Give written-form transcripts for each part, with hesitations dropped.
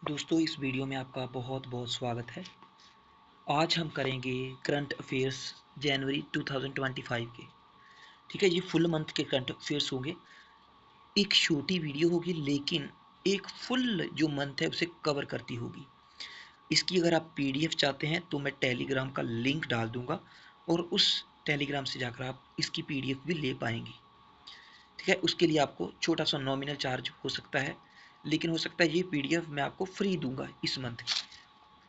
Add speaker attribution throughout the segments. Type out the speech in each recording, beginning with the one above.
Speaker 1: दोस्तों इस वीडियो में आपका बहुत बहुत स्वागत है। आज हम करेंगे करंट अफेयर्स जनवरी 2025 के। ठीक है, ये फुल मंथ के करंट अफेयर्स होंगे। एक छोटी वीडियो होगी लेकिन एक फुल जो मंथ है उसे कवर करती होगी। इसकी अगर आप पीडीएफ चाहते हैं तो मैं टेलीग्राम का लिंक डाल दूंगा और उस टेलीग्राम से जाकर आप इसकी पीडीएफ भी ले पाएंगे। ठीक है, उसके लिए आपको छोटा सा नॉमिनल चार्ज हो सकता है, लेकिन हो सकता है ये पीडीएफ मैं आपको फ्री दूंगा इस मंथ की।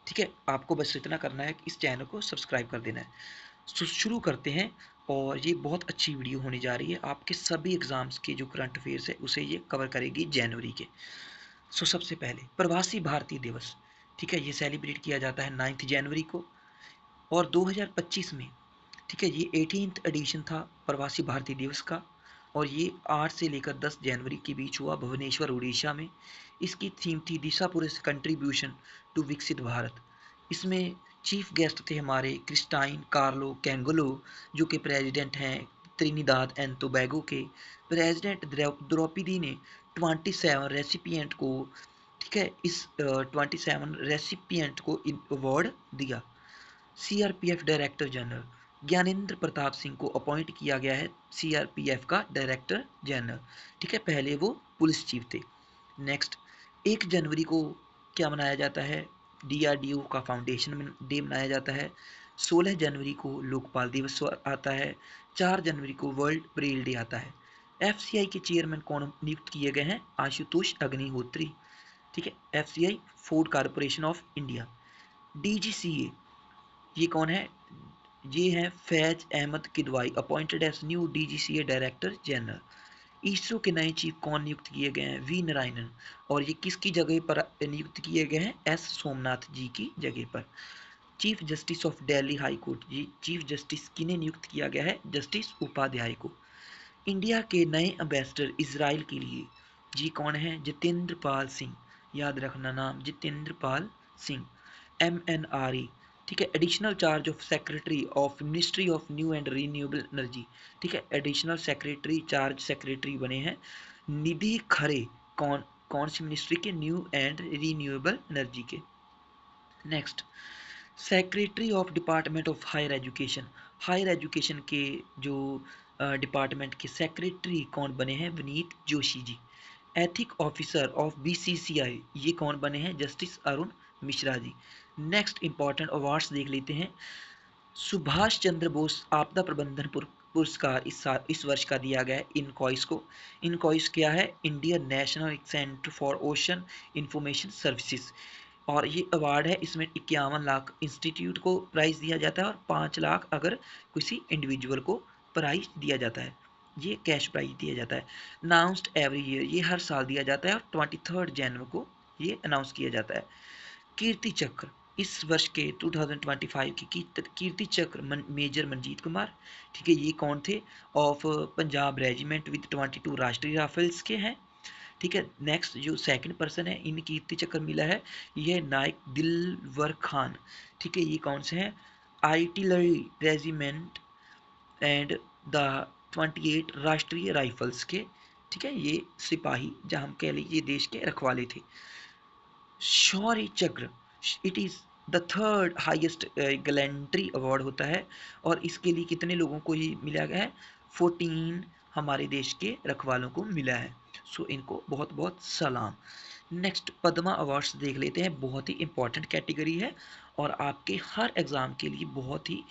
Speaker 1: ठीक है, आपको बस इतना करना है कि इस चैनल को सब्सक्राइब कर देना है। शुरू करते हैं। और ये बहुत अच्छी वीडियो होने जा रही है, आपके सभी एग्जाम्स के जो करंट अफेयर्स है उसे ये कवर करेगी जनवरी के। सबसे पहले प्रवासी भारतीय दिवस। ठीक है, ये सेलिब्रेट किया जाता है 9 जनवरी को और 2025 में। ठीक है, ये 18th एडिशन था प्रवासी भारतीय दिवस का और ये 8 से लेकर 10 जनवरी के बीच हुआ भुवनेश्वर उड़ीसा में। इसकी थीम थी दिशा पुरुष कंट्रीब्यूशन टू विकसित भारत। इसमें चीफ गेस्ट थे हमारे क्रिस्टाइन कार्लो कैंगोलो, जो कि प्रेसिडेंट हैं त्रिनिदाद एंड टोबैगो के। प्रेसिडेंट द्रौपदी ने 27 रेसिपिएंट को, ठीक है, इस 27 रेसिपिएंट को अवार्ड दिया। CRPF director general Gyanendra Pratap Singh को अपॉइंट किया गया है सीआरपीएफ का डायरेक्टर जनरल। ठीक है, पहले वो पुलिस चीफ थे। नेक्स्ट, 1 जनवरी को क्या मनाया जाता है? डीआरडीओ का फाउंडेशन डे मनाया जाता है। 16 जनवरी को लोकपाल दिवस आता है। 4 जनवरी को वर्ल्ड ब्रेल डे आता है। एफसीआई के चेयरमैन कौन नियुक्त किए गए हैं? आशुतोष अग्निहोत्री। ठीक है, FCI food corporation of India. DGCA ये कौन है? ये हैं Faiz Ahmed Kidwai, appointed as new DGCA director general. ISRO के नए चीफ कौन नियुक्त किए गए हैं? वी नारायणन। और ये किसकी जगह पर नियुक्त किए गए हैं? एस सोमनाथ जी की जगह पर। Chief justice of Delhi high court, ji chief justice किन्हें नियुक्त किया गया है? जस्टिस उपाध्याय को। इंडिया के नए एम्बेसडर इसराइल के लिए जी कौन है? जितेंद्र पाल सिंह। याद रखना नाम, जितेंद्र पाल सिंह। MNRE। ठीक है, additional charge of secretary of ministry of new and renewable energy. ठीक है, एडिशनल सेक्रेटरी चार्ज सेक्रेटरी बने हैं निधि खरे। कौन कौन सी मिनिस्ट्री के? न्यू एंड रीन्यूएबल एनर्जी के। Next, secretary of department of higher education. Higher education के जो डिपार्टमेंट के सेक्रेटरी कौन बने हैं? Vineet Joshi ji. Ethic officer of BCCI ये कौन बने हैं? Justice Arun Mishra ji. Next important awards देख लेते हैं। सुभाष चंद्र बोस आपदा प्रबंधन पुरस्कार इस वर्ष का दिया गया है इनकॉइस को। इनकॉइस क्या है? Indian national centre for ocean information services. और ये अवार्ड है, इसमें 51 लाख इंस्टीट्यूट को प्राइज़ दिया जाता है और 5 लाख अगर किसी इंडिविजुअल को प्राइज़ दिया जाता है। ये कैश प्राइज दिया जाता है। अनाउंस्ड एवरी ईयर, ये हर साल दिया जाता है और 23 जनवरी को ये अनाउंस किया जाता है। कीर्ति चक्र इस वर्ष के 2025 की कीर्ति चक्र मेजर मंजीत कुमार। ठीक है, ये कौन थे? ऑफ पंजाब रेजिमेंट विद 22 राष्ट्रीय राइफल्स के हैं। ठीक है, नेक्स्ट जो सेकंड पर्सन है इन कीर्ति चक्र मिला है, ये नायक दिलवर खान। ठीक है, ये कौन से हैं? आर्टिलरी रेजिमेंट एंड द 28 राष्ट्रीय राइफल्स के। ठीक है, ये सिपाही जहाँ हम कह लीजिए देश के रखवाले थे। शौर्य चक्र it is the third highest gallantry award होता है और इसके लिए कितने लोगों को ये मिला गया है? 14 हमारे देश के रखवालों को मिला है। इनको बहुत बहुत सलाम। नेक्स्ट पद्मा अवार्ड्स देख लेते हैं, बहुत ही इंपॉर्टेंट कैटेगरी है और आपके हर एग्ज़ाम के लिए बहुत ही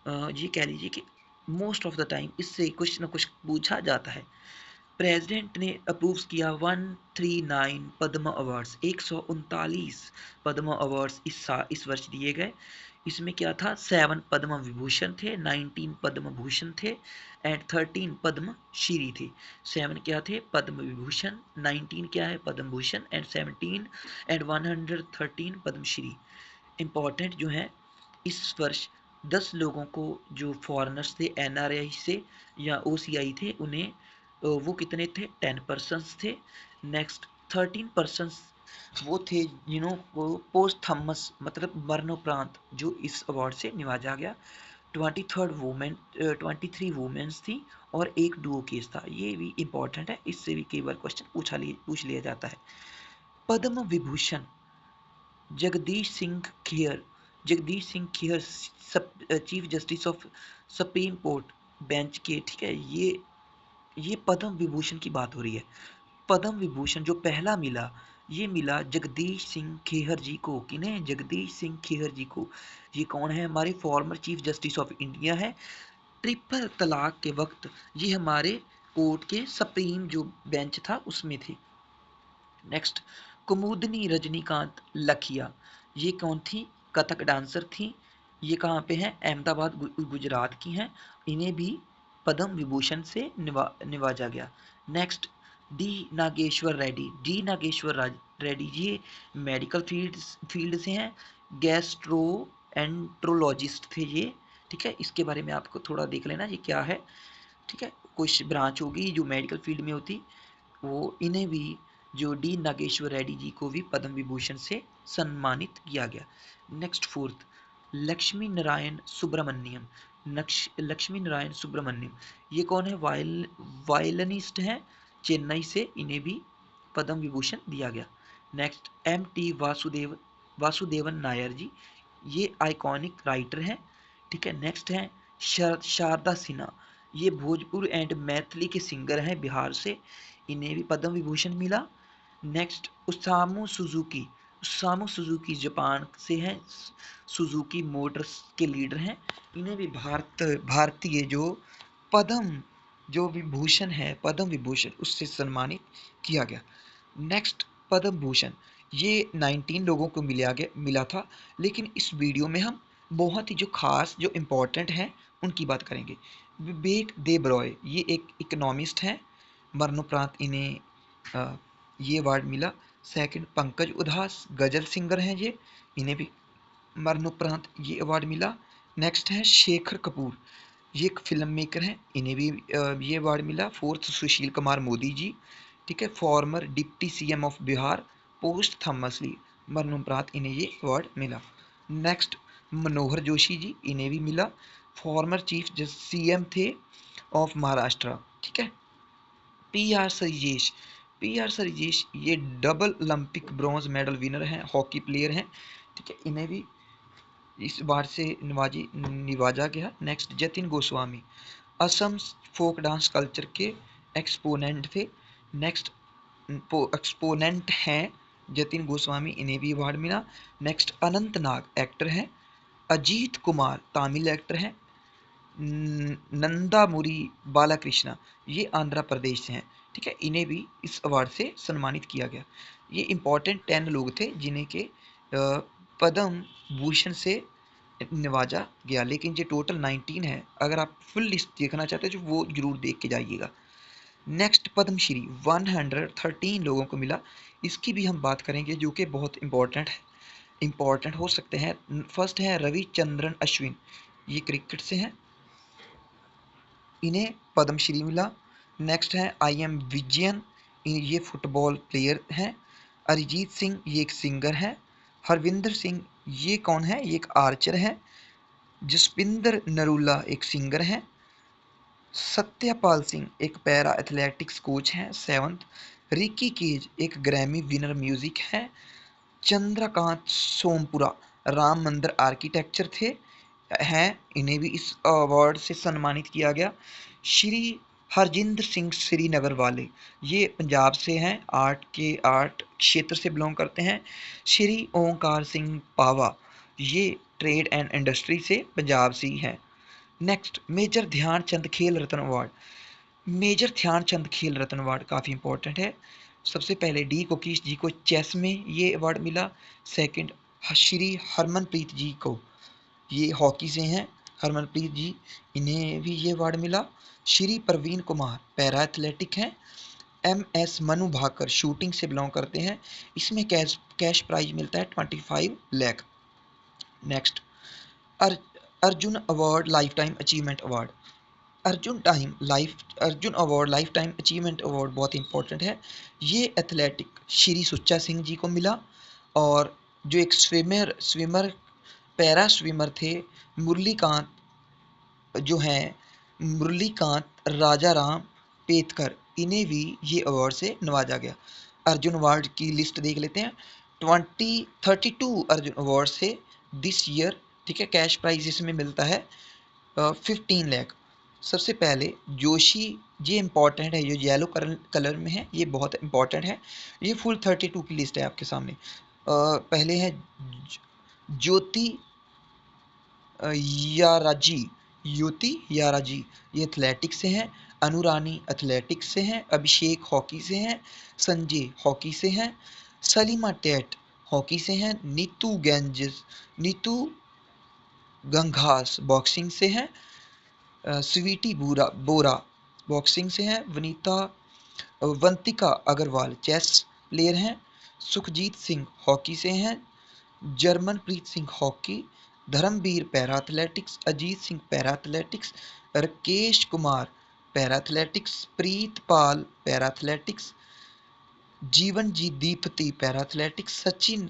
Speaker 1: ये कह लीजिए कि मोस्ट ऑफ द टाइम इससे कुछ ना कुछ पूछा जाता है। प्रेसिडेंट ने अप्रूव किया 139 पद्म अवार्ड्स, 139 पद्म अवार्ड्स इस वर्ष दिए गए। इसमें क्या था? 7 पद्म विभूषण थे, 19 पद्म भूषण थे एंड 13 पद्म श्री थे। 7 क्या थे? पद्म विभूषण, 19 क्या है? Padma Bhushan and 17 and 113 Padma Shri. Important जो है, इस वर्ष 10 लोगों को जो फॉरेनर्स थे एनआरआई से या ओसीआई थे उन्हें वो कितने थे? 10 पर्सन्स थे। नेक्स्ट 13 पर्सन्स वो थे जिन्हों को पोस्ट थॉमस मतलब मरणोपरांत जो इस अवार्ड से नवाजा गया। 23 वुमेन्स थी और एक डुओ केस था। ये भी इंपॉर्टेंट है, इससे भी कई बार क्वेश्चन पूछ लिया जाता है। Padma Vibhushan Jagdish Singh Khehar, chief justice of supreme court bench के, ठीक है। ये पद्म विभूषण की बात हो रही है। पद्म विभूषण जो पहला मिला, ये मिला जगदीश सिंह खेहर जी को। किन्हें? जगदीश सिंह खेहर जी को। ये कौन है? हमारे former chief justice of India है। ट्रिपल तलाक के वक्त ये हमारे कोर्ट के सुप्रीम जो बेंच था उसमें थे। नेक्स्ट, कुमुदनी रजनीकांत लखिया, ये कौन थी? कथक डांसर थी। ये कहाँ पे हैं? अहमदाबाद गुजरात की हैं। इन्हें भी पद्म विभूषण से निवाजा गया। नेक्स्ट, डी नागेश्वर रेड्डी, ये मेडिकल फील्ड से हैं। गैस्ट्रो एंट्रोलॉजिस्ट थे ये, ठीक है। इसके बारे में आपको थोड़ा देख लेना ये क्या है, ठीक है। कुछ ब्रांच होगी जो मेडिकल फील्ड में होती, वो इन्हें भी, जो डी नागेश्वर रेड्डी जी को भी पद्म विभूषण से सम्मानित किया गया। Next, fourth, Lakshmi Narayan Subramaniam. लक्ष्मी नारायण सुब्रमण्यम, ये कौन है? वायलिनिस्ट हैं चेन्नई से, इन्हें भी पद्म विभूषण दिया गया। Next, M T Vasudevan Nair ji, ये आइकॉनिक राइटर हैं, ठीक है। नेक्स्ट है शारदा सिन्हा, ये भोजपुर एंड मैथिली के सिंगर हैं बिहार से, इन्हें भी पद्म विभूषण मिला। नेक्स्ट, उसामू सुजुकी जापान से हैं, सुजुकी मोटर्स के लीडर हैं, इन्हें भी भारतीय जो पद्म जो विभूषण है, पद्म विभूषण, उससे सम्मानित किया गया। नेक्स्ट, पद्म भूषण, ये 19 लोगों को मिला था, लेकिन इस वीडियो में हम बहुत ही जो खास, जो इम्पोर्टेंट हैं, उनकी बात करेंगे। विवेक देबरॉय, ये एक इकोनॉमिस्ट हैं, मरणोपरांत इन्हें ये अवार्ड मिला। सेकंड, पंकज उधास, गजल सिंगर हैं ये, इन्हें भी मरणोपरांत ये अवार्ड मिला। नेक्स्ट है शेखर कपूर, ये एक फिल्म मेकर हैं, इन्हें भी ये अवार्ड मिला। फोर्थ, सुशील कुमार मोदी जी, ठीक है, former deputy CM of Bihar, posthumously, मरणोपरांत इन्हें ये अवार्ड मिला। नेक्स्ट, मनोहर जोशी जी, इन्हें भी मिला, फॉर्मर चीफ सीएम थे ऑफ महाराष्ट्र, ठीक है। पी आर सरिजेश, ये double Olympic bronze medal winner हैं, हॉकी प्लेयर हैं, ठीक है, इन्हें भी इस बार से निवाजा गया। Next, Jatin Goswami, Assam folk dance culture के एक्सपोनेंट थे। नेक्स्ट, एक्सपोनेंट हैं जतिन गोस्वामी, इन्हें भी अवार्ड मिला। नेक्स्ट, अनंत नाग, एक्टर हैं। अजीत कुमार, तमिल एक्टर हैं। नंदामुरी बालाकृष्णा, ये आंध्र प्रदेश से हैं, ठीक है, इन्हें भी इस अवार्ड से सम्मानित किया गया। ये इंपॉर्टेंट 10 लोग थे जिन्हें के पद्म भूषण से नवाजा गया, लेकिन ये टोटल 19 है। अगर आप फुल लिस्ट देखना चाहते हो तो वो जरूर देख के जाइएगा। नेक्स्ट, पद्मश्री 113 लोगों को मिला, इसकी भी हम बात करेंगे, जो कि बहुत इंपॉर्टेंट हो सकते हैं। फर्स्ट है रविचंद्रन अश्विन, ये क्रिकेट से हैं, इन्हें पद्मश्री मिला। नेक्स्ट है आई एम विजयन, ये फुटबॉल प्लेयर हैं। अरिजीत सिंह, ये एक सिंगर है। हरविंदर सिंह, ये कौन है? ये एक आर्चर है। जसपिंदर नरूला, एक सिंगर हैं। सत्यपाल सिंह, एक पैरा एथलेटिक्स कोच हैं। सेवंथ, रिकी केज, एक ग्रैमी विनर म्यूजिक हैं। चंद्रकांत सोमपुरा, राम मंदिर आर्किटेक्चर थे हैं, इन्हें भी इस अवार्ड से सम्मानित किया गया। श्री हरजिंदर सिंह श्रीनगर वाले, ये पंजाब से हैं, आर्ट क्षेत्र से बिलोंग करते हैं। श्री ओंकार सिंह पावा, ये ट्रेड एंड इंडस्ट्री से पंजाब से ही हैं। नेक्स्ट, मेजर ध्यानचंद खेल रत्न अवार्ड। मेजर ध्यानचंद खेल रत्न अवार्ड काफ़ी इंपॉर्टेंट है। सबसे पहले डी कोकीश जी को चेस में ये अवार्ड मिला। सेकंड, श्री हरमनप्रीत जी को, ये हॉकी से हैं, हरमनप्रीत जी, इन्हें भी ये अवार्ड मिला। श्री प्रवीण कुमार, पैरा एथलेटिक हैं। M S Manu Bhaker, shooting से बिलोंग करते हैं, इसमें कैश प्राइज मिलता है 25 lakh. Next, Arjuna award life time achievement award. Arjuna award life time achievement award बहुत इंपॉर्टेंट है। ये एथलेटिक श्री सुच्चा सिंह जी को मिला, और जो एक स्विमर पैरा स्विमर थे, मुरलीकांत, जो हैं मुरलीकांत राजाराम पेतकर, इन्हें भी ये अवार्ड से नवाजा गया। अर्जुन अवार्ड की लिस्ट देख लेते हैं। 32 अर्जुन अवार्ड से दिस ईयर। ठीक है, कैश प्राइज इसमें मिलता है 15 लाख। सबसे पहले जोशी, ये इम्पॉर्टेंट है, ये येलो कलर में है, ये बहुत इम्पॉर्टेंट है। ये फुल 32 की लिस्ट है आपके सामने। पहले है ज्योति याराजी, युति याराजी, ये एथलेटिक्स से हैं। अनुरानी एथलेटिक्स से हैं। अभिषेक हॉकी से हैं। संजय हॉकी से हैं। सलीमा टेट हॉकी से हैं। नीतू गंघास बॉक्सिंग से हैं। स्वीटी बोरा बॉक्सिंग से हैं। वंतिका अग्रवाल चेस प्लेयर हैं। सुखजीत सिंह हॉकी से हैं। Jarmanpreet Singh hockey. Dharamvir para athletics. Ajeet Singh para athletics. Rakesh Kumar para athletics. Preetpal para athletics. Jeevanji Deepthi para athletics. Sachin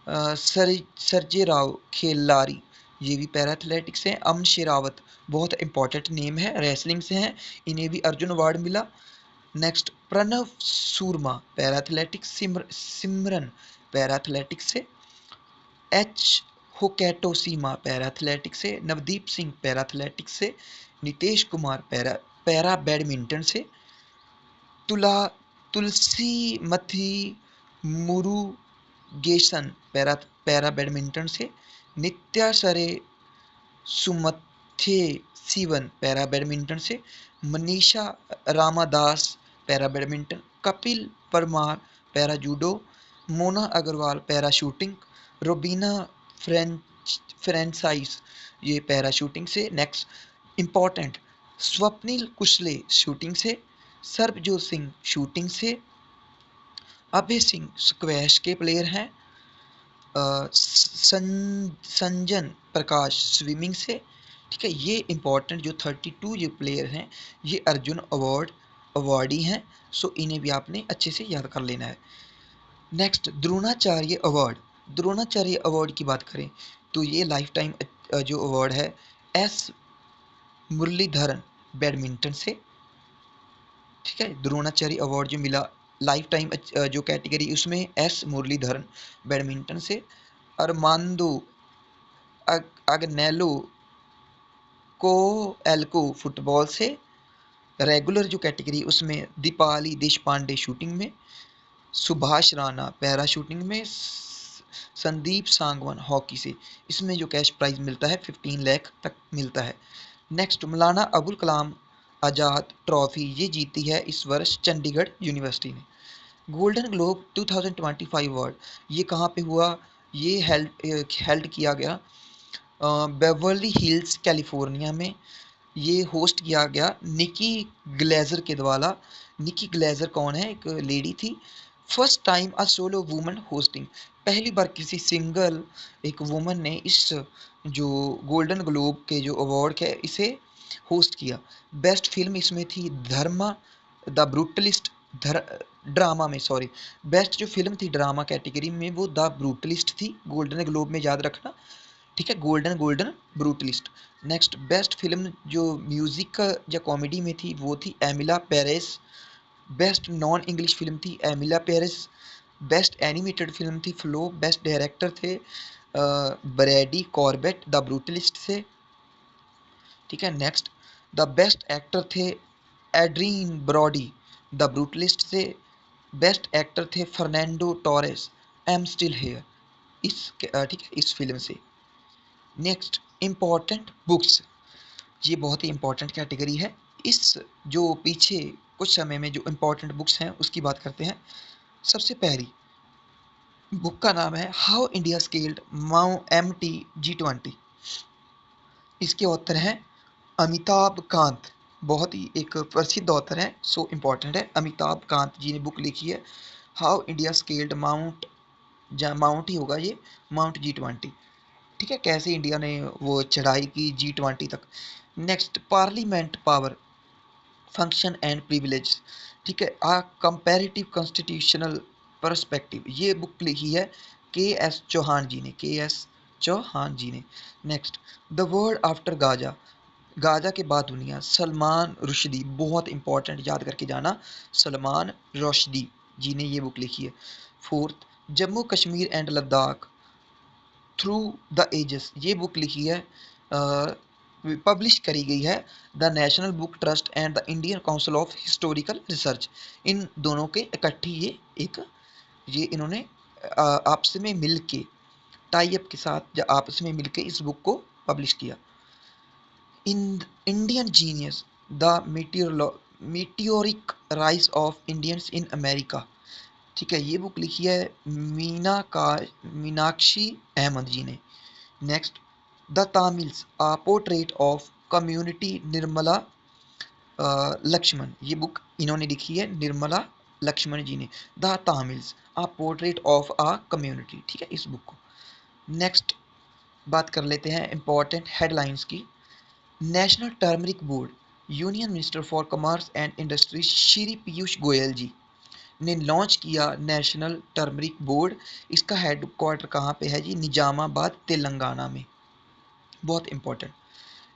Speaker 1: Sarjerao Khilari, ये भी पैरा एथलेटिक्स है। अमन शेरावत, बहुत इंपॉर्टेंट नेम है, रेसलिंग से हैं, इन्हें भी अर्जुन अवार्ड मिला। नेक्स्ट प्रणव सूरमा पैरा एथलेटिक्स। सिमरन पैरा एथलेटिक्स से। एच होकैटोसीमा पैरा एथलेटिक्स से। नवदीप सिंह पैरा एथलेटिक्स से। नितेश कुमार पैरा बैडमिंटन से। Thulasimathi Murugesan para badminton से। नित्या सरे सुमथे सीवन पैरा बैडमिंटन से। Manisha Ramadass para badminton. Kapil Parmar para judo. Mona Agarwal para shooting. Rubina Francis, ये पैरा शूटिंग से। Next important Swapnil Kusale shooting से। सरबजोत सिंह शूटिंग से। अभय सिंह स्क्वैश के प्लेयर हैं। संजन प्रकाश स्विमिंग से। ठीक है, ये इंपॉर्टेंट जो 32 जो प्लेयर हैं ये अर्जुन अवार्डी हैं। सो इन्हें भी आपने अच्छे से याद कर लेना है। Next Dronacharya award. Dronacharya award की बात करें तो ये लाइफ टाइम जो अवार्ड है एस मुरलीधरन बैडमिंटन से। ठीक है, द्रोणाचार्य अवार्ड जो मिला लाइफ टाइम जो कैटेगरी उसमें एस मुरलीधरन बैडमिंटन से। अरमांदो अगनेलो को एल्को फुटबॉल से। रेगुलर जो कैटेगरी उसमें दीपाली देशपांडे शूटिंग में। सुभाष राणा पैरा शूटिंग में। संदीप सांगवान हॉकी से। इसमें जो कैश प्राइज मिलता है 15 लाख तक मिलता है। नेक्स्ट मौलाना अबुल कलाम आज़ाद ट्रॉफी, ये जीती है इस वर्ष चंडीगढ़ यूनिवर्सिटी ने। गोल्डन ग्लोब 2025 अवार्ड, ये कहाँ पे हुआ? ये हेल्ड किया गया बेवर्ली हिल्स कैलिफोर्निया में। ये होस्ट किया गया निकी ग्लेजर के द्वारा। निकी ग्लेजर कौन है? एक लेडी थी। First time a solo woman hosting, पहली बार किसी सिंगल एक वुमन ने इस जो गोल्डन ग्लोब के जो अवार्ड है इसे होस्ट किया। बेस्ट फिल्म इसमें थी धर्मा द ब्रूटलिस्ट। ड्रामा में, सॉरी, बेस्ट जो फिल्म थी ड्रामा कैटेगरी में वो द ब्रूटलिस्ट थी, गोल्डन ग्लोब में याद रखना। ठीक है, golden Brutalist. Next best film जो म्यूजिक या कॉमेडी में थी वो थी Emilia Perez. Best non English film थी Emilia Perez. Best animated film थी फ्लो। बेस्ट डायरेक्टर थे ब्रैडी कॉर्बेट द ब्रूटलिस्ट से। ठीक है, नेक्स्ट द बेस्ट एक्टर थे एड्रीन ब्रॉडी द ब्रूटलिस्ट से। बेस्ट एक्टर थे Fernando Torres am still here ठीक है इस फिल्म से। नेक्स्ट इम्पॉर्टेंट बुक्स, ये बहुत ही इम्पॉर्टेंट कैटेगरी है। इस जो पीछे कुछ समय में जो इम्पॉर्टेंट बुक्स हैं उसकी बात करते हैं। सबसे पहली बुक का नाम है हाउ इंडिया स्केल्ड MT-G20। इसके ऑथर हैं अमिताभ कांत, बहुत ही एक प्रसिद्ध ऑथर है, सो इम्पॉर्टेंट है। अमिताभ कांत जी ने बुक लिखी है हाउ इंडिया स्केल्ड माउंट ही होगा ये, माउंट G20। ठीक है, कैसे इंडिया ने वो चढ़ाई की G20 तक। Next parliament power function and privilege. ठीक है, आ कंपैरेटिव कॉन्स्टिट्यूशनल पर्सपेक्टिव, ये बुक लिखी है KS चौहान जी ने। Next the world after Gaza, Gaza के बाद दुनिया, सलमान रुश्दी, बहुत इंपॉर्टेंट, याद करके जाना, सलमान रुश्दी जी ने ये बुक लिखी है। Fourth Jammu Kashmir and Ladakh through the ages, ये बुक लिखी है, पब्लिश करी गई है the national book trust and the Indian council of historical research. इन दोनों के इकट्ठी ये इन्होंने आपस में मिल के, टाई अप के साथ आपस में मिल के इस बुक को पब्लिश किया। In Indian genius the meteoric rise of Indians in America, ठीक है, ये बुक लिखी है मीनाक्षी अहमद जी ने। Next, the Tamils a portrait of community Nirmala Lakshman, ये बुक इन्होंने लिखी है निर्मला लक्ष्मण जी ने, the Tamils a portrait of a community, ठीक है, इस बुक को। नेक्स्ट बात कर लेते हैं इंपॉर्टेंट हेडलाइंस की। National turmeric board, union minister for commerce and industry Shri Piyush Goyal ji ने लॉन्च किया नेशनल टर्मरिक बोर्ड। इसका हेड क्वार्टर कहाँ पे है जी? निजामाबाद तेलंगाना में। बहुत important.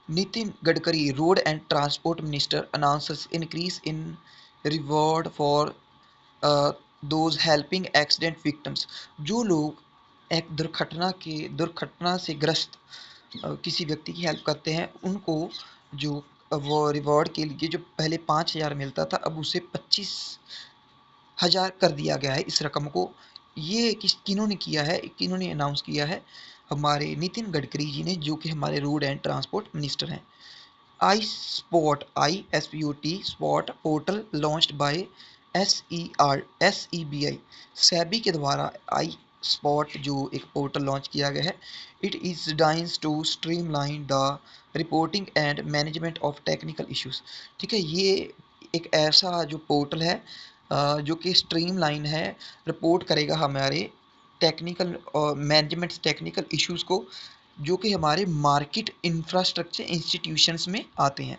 Speaker 1: Nitin Gadkari road and transport minister announces increase in reward for those helping accident victims, जो लोग एक दुर्घटना से ग्रस्त किसी व्यक्ति की हेल्प करते हैं, उनको जो वो रिवॉर्ड के लिए जो पहले 5,000 मिलता था, अब उसे 25,000 कर दिया गया है इस रकम को। ये किन्होंने किया है, किन्होंने अनाउंस किया है? हमारे नितिन गडकरी जी ने, जो कि हमारे रोड एंड ट्रांसपोर्ट मिनिस्टर हैं। ISPOT spot portal launched by SEBI, SEBI के द्वारा आई स्पॉट जो एक पोर्टल लॉन्च किया गया है। It is designs to streamline the reporting and management of technical issues, ठीक है, ये एक ऐसा जो पोर्टल है जो कि स्ट्रीमलाइन है, रिपोर्ट करेगा हमारे टेक्निकल और मैनेजमेंट टेक्निकल इश्यूज को, जो कि हमारे मार्केट इंफ्रास्ट्रक्चर इंस्टीट्यूशंस में आते हैं।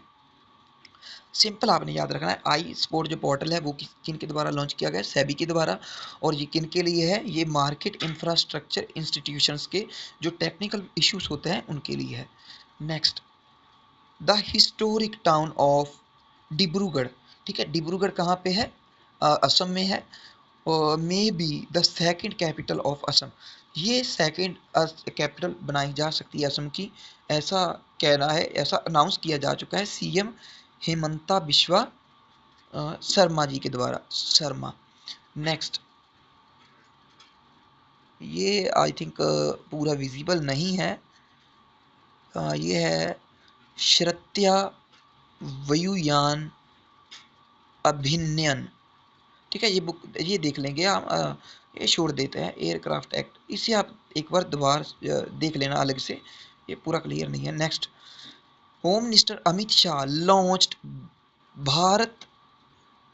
Speaker 1: सिंपल आपने याद रखना है, आई स्पोर्ट जो पोर्टल है वो किन के द्वारा लॉन्च किया गया है? सेबी के द्वारा। और ये किन के लिए है? ये मार्केट इंफ्रास्ट्रक्चर इंस्टीट्यूशंस के जो टेक्निकल इश्यूज होते हैं उनके लिए है। Next, the historic town of Dibrugarh, ठीक है, डिब्रूगढ़ कहाँ पे है? असम में है। May be the second capital of Assam, ये सेकंड कैपिटल बनाई जा सकती है असम की, ऐसा कहना है, ऐसा अनाउंस किया जा चुका है सीएम हेमंता बिश्वा शर्मा जी के द्वारा, शर्मा। नेक्स्ट, ये आई थिंक पूरा विजिबल नहीं है, ये है श्रत्या वायुयान अभिनयन, ठीक है, ये बुक ये देख लेंगे हम, ये छोड़ देते हैं एयरक्राफ्ट एक्ट, इसे आप एक बार दोबारा देख लेना अलग से, ये पूरा क्लियर नहीं है। Next, home minister Amit Shah launched Bharat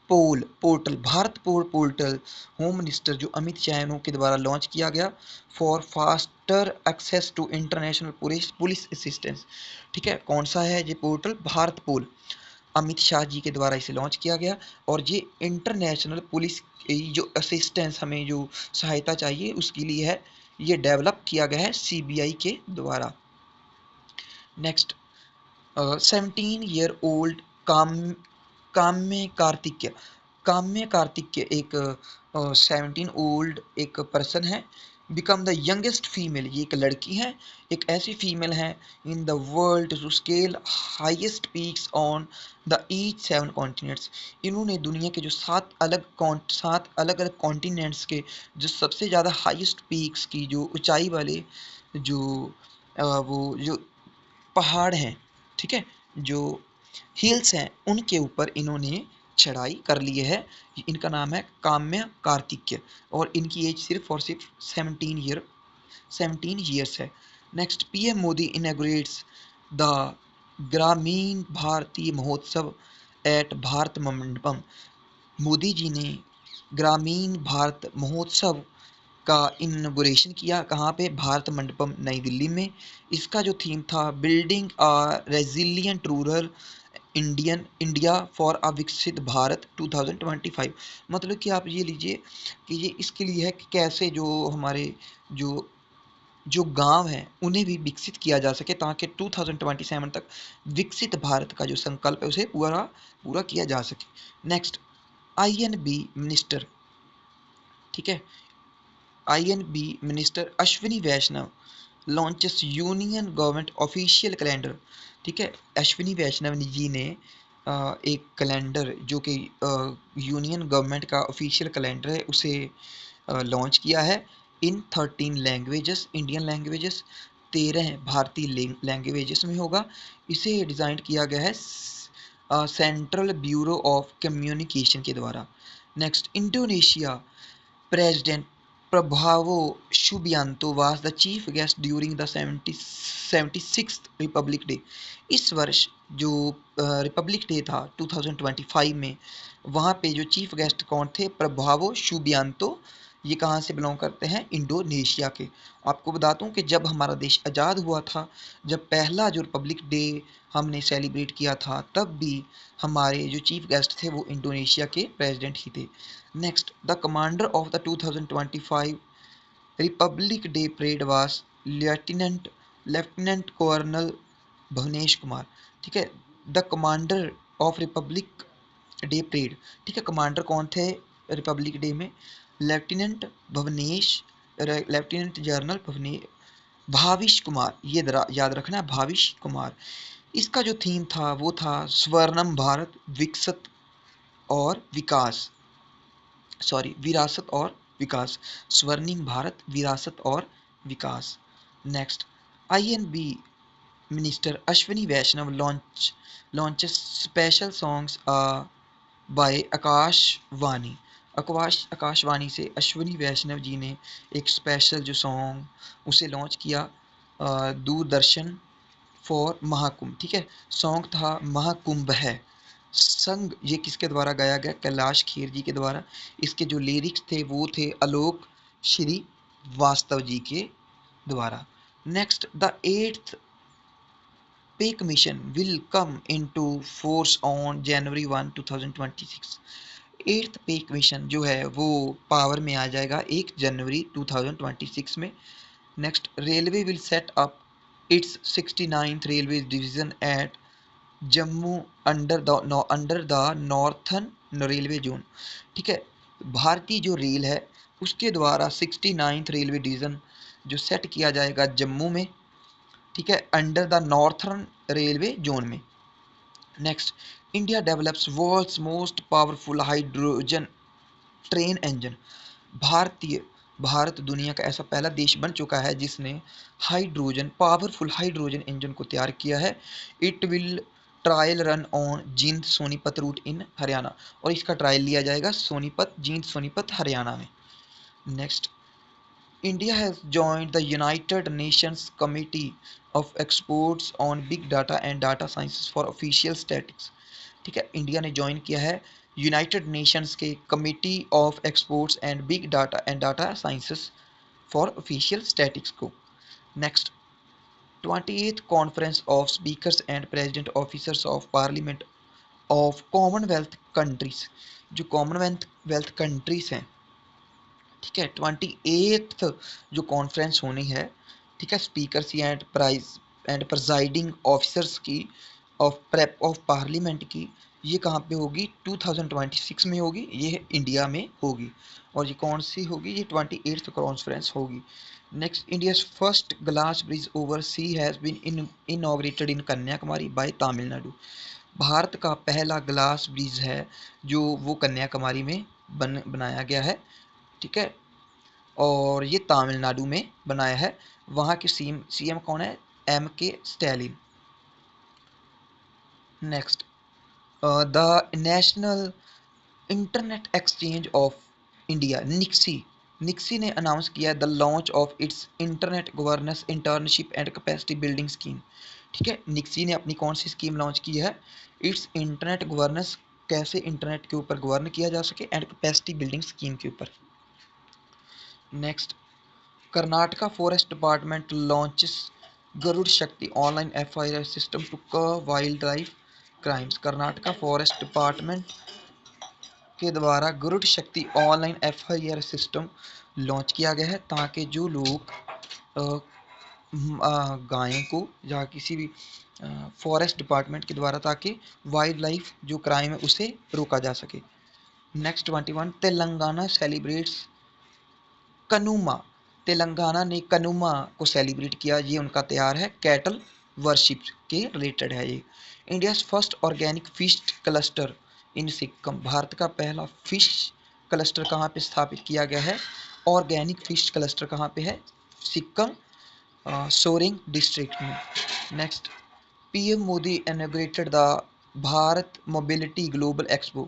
Speaker 1: portal, home minister जो अमित शाह के द्वारा लॉन्च किया गया, for faster access to international police assistance, ठीक है, कौन सा है ये पोर्टल? भारत पोल, अमित शाह जी के द्वारा इसे लॉन्च किया गया, और ये इंटरनेशनल पुलिस जो असिस्टेंस, हमें जो सहायता चाहिए उसके लिए है, ये डेवलप किया गया है सीबीआई के द्वारा। नेक्स्ट, 17 ईयर ओल्ड काम्य कार्तिक्य एक 17 ओल्ड एक पर्सन है, बिकम द यंगेस्ट फीमेल, ये एक लड़की है, एक ऐसी फीमेल है in the world to scale highest peaks on the each 7 continents, इन्होंने दुनिया के जो 7 अलग कॉन्टिनेंट्स के जो सबसे ज़्यादा हाईएस्ट पीक्स की जो ऊंचाई वाले जो वो जो पहाड़ हैं, ठीक है, जो हिल्स हैं, उनके ऊपर इन्होंने चढ़ाई कर ली है। इनका नाम है काम्य कार्तिक्य, और इनकी एज सिर्फ और सिर्फ 17 ईयर्स है। Next, PM Modi inaugurates the ग्रामीण भारतीय महोत्सव एट भारत मंडपम, मोदी जी ने ग्रामीण भारत महोत्सव का इनॉग्रेशन किया, कहाँ पे? भारत मंडपम, नई दिल्ली में। इसका जो थीम था, building a resilient rural India for a विकसित भारत 2025, मतलब कि आप ये लीजिए कि ये इसके लिए है कि कैसे जो हमारे जो जो गांव हैं उन्हें भी विकसित किया जा सके, ताकि 2027 तक विकसित भारत का जो संकल्प है उसे पूरा पूरा किया जा सके। नेक्स्ट, INB मिनिस्टर, ठीक है, INB minister Ashwini Vaishnaw launches union government official calendar. ठीक है, अश्विनी वैष्णव जी ने एक कैलेंडर जो कि यूनियन गवर्नमेंट का ऑफिशियल कैलेंडर है उसे लॉन्च किया है इन 13 लैंग्वेजेस, इंडियन लैंग्वेजेस, 13 भारतीय लैंग्वेजेस में होगा। इसे डिज़ाइन किया गया है सेंट्रल ब्यूरो ऑफ कम्युनिकेशन के द्वारा। Next, Indonesia president Prabowo Subianto was the chief guest during the 76th republic day. इस वर्ष जो रिपब्लिक डे था 2025 में, वहाँ पे जो चीफ गेस्ट कौन थे? प्रभावो शुबियांतो। ये कहाँ से बिलोंग करते हैं? इंडोनेशिया के। आपको बता दूँ कि जब हमारा देश आज़ाद हुआ था, जब पहला जो रिपब्लिक डे हमने सेलिब्रेट किया था, तब भी हमारे जो चीफ गेस्ट थे वो इंडोनेशिया के प्रेसिडेंट ही थे। Next, the commander of the 2025 republic day parade was lieutenant colonel Bhuvnesh Kumar. ठीक है, the commander of republic day parade. ठीक है, कमांडर कौन थे रिपब्लिक डे में? Lieutenant Bhuvnesh, lieutenant general Bhavish Kumar. ये याद रखना, भाविश कुमार। इसका जो थीम था वो था स्वर्णम भारत विकसित और विकास, सॉरी विरासत और विकास, स्वर्णिम भारत विरासत और विकास। Next, INB minister Ashwini Vaishnaw launches special songs by Akashvani. Akashvani से अश्विनी वैष्णव जी ने एक स्पेशल जो सॉन्ग उसे लॉन्च किया दूरदर्शन फॉर महाकुंभ। ठीक है, सॉन्ग था महाकुंभ है। संग ये किसके द्वारा गाया गया? कैलाश खेर जी के द्वारा। इसके जो लिरिक्स थे वो थे आलोक श्री वास्तव जी के द्वारा। नेक्स्ट, द 8th पे commission will come into force on January 1, 2026। 8th पे कमीशन जो है वो पावर में आ जाएगा 1 जनवरी 2026 में। Next, railway will set up its 69th railway division at Jammu under the northern railway zone. ठीक है, भारतीय जो रेल है उसके द्वारा 69th रेलवे डिवीज़न जो सेट किया जाएगा जम्मू में। ठीक है, under the northern railway zone में। Next, India develops world's most powerful hydrogen train engine. Bharat दुनिया का ऐसा पहला देश बन चुका है जिसने पावरफुल हाइड्रोजन इंजन को तैयार किया है। It will trial run on Jind Sonipat route in Haryana, और इसका ट्रायल लिया जाएगा जींद सोनीपत हरियाणा में। Next, India has joined the United Nations committee of exports on big data and data sciences for official statics. ठीक है, इंडिया ने ज्वाइन किया है यूनाइटेड नेशंस के committee of exports and big data and data sciences for official statics को। Next, 28th conference of speakers and president officers of parliament of Commonwealth countries. जो Commonwealth countries हैं, ठीक है, 28th जो conference होनी है, ठीक है, स्पीकर्स एंड प्रेजाइडिंग ऑफिसर्स की ऑफ पार्लियामेंट की, ये कहाँ पे होगी? 2026 में होगी, ये इंडिया में होगी। और ये कौन सी होगी? ये 28th कॉन्फ्रेंस होगी। Next, India's first glass bridge over sea has been inaugurated in Kanyakumari by Tamil Nadu. Bharat का पहला ग्लास ब्रिज है जो वो कन्याकुमारी में बनाया गया है। ठीक है, और ये तमिलनाडु में बनाया है। वहाँ के सीएम कौन है? MK Stalin. Next, the national internet exchange of India NIXI ने अनाउंस किया the launch of its internet governance internship and capacity building scheme. ठीक है, निक्सी ने अपनी कौन सी स्कीम लॉन्च की है? इट्स इंटरनेट गवर्नेंस, कैसे इंटरनेट के ऊपर गवर्न किया जा सके, एंड कैपेसिटी बिल्डिंग स्कीम के ऊपर। Next, Karnataka forest department launches Garud Shakti online FIR system to curb wildlife crimes. Karnataka forest department के द्वारा Garuda Shakti online FIR system launch किया गया है ताकि जो लोग गायों को या किसी भी फॉरेस्ट डिपार्टमेंट के द्वारा, ताकि वाइल्ड लाइफ जो क्राइम है उसे रोका जा सके। नेक्स्ट, 21 तेलंगाना सेलिब्रेट्स कनुमा, तेलंगाना ने कनुमा को सेलिब्रेट किया। ये उनका त्यौहार है, कैटल वर्शिप के रिलेटेड है ये। India first organic fish cluster in Sikkim, Bharat का पहला फिश क्लस्टर कहाँ पे स्थापित किया गया है? ऑर्गेनिक फिश क्लस्टर कहाँ पे है? सिक्किम सोरेंग डिस्ट्रिक्ट में। Next, PM Modi inaugurated the Bharat mobility global expo,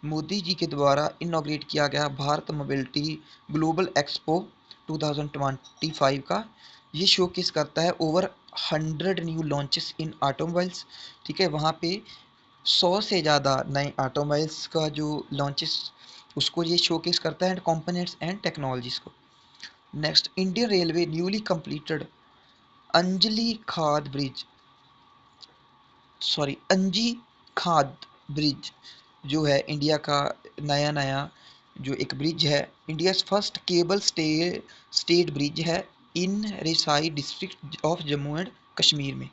Speaker 1: Modi ji के द्वारा इनॉग्रेट किया गया भारत मोबिलिटी ग्लोबल एक्सपो 2025 का। ये शोकेस करता है ओवर 100 न्यू लॉन्चेस इन ऑटोमोबाइल्स। ठीक है, वहाँ पे 100 से ज़्यादा नए ऑटोमोबाइल्स का जो लॉन्चेस उसको ये शोकेस करता है, एंड कंपोनेंट्स एंड टेक्नोलॉजीज को। Next, Indian railway newly completed Anjali खाद ब्रिज, सॉरी अंजी खाद ब्रिज जो है इंडिया का नया जो एक ब्रिज है, India first cable stayed bridge है in Reasi district of Jammu and Kashmir में।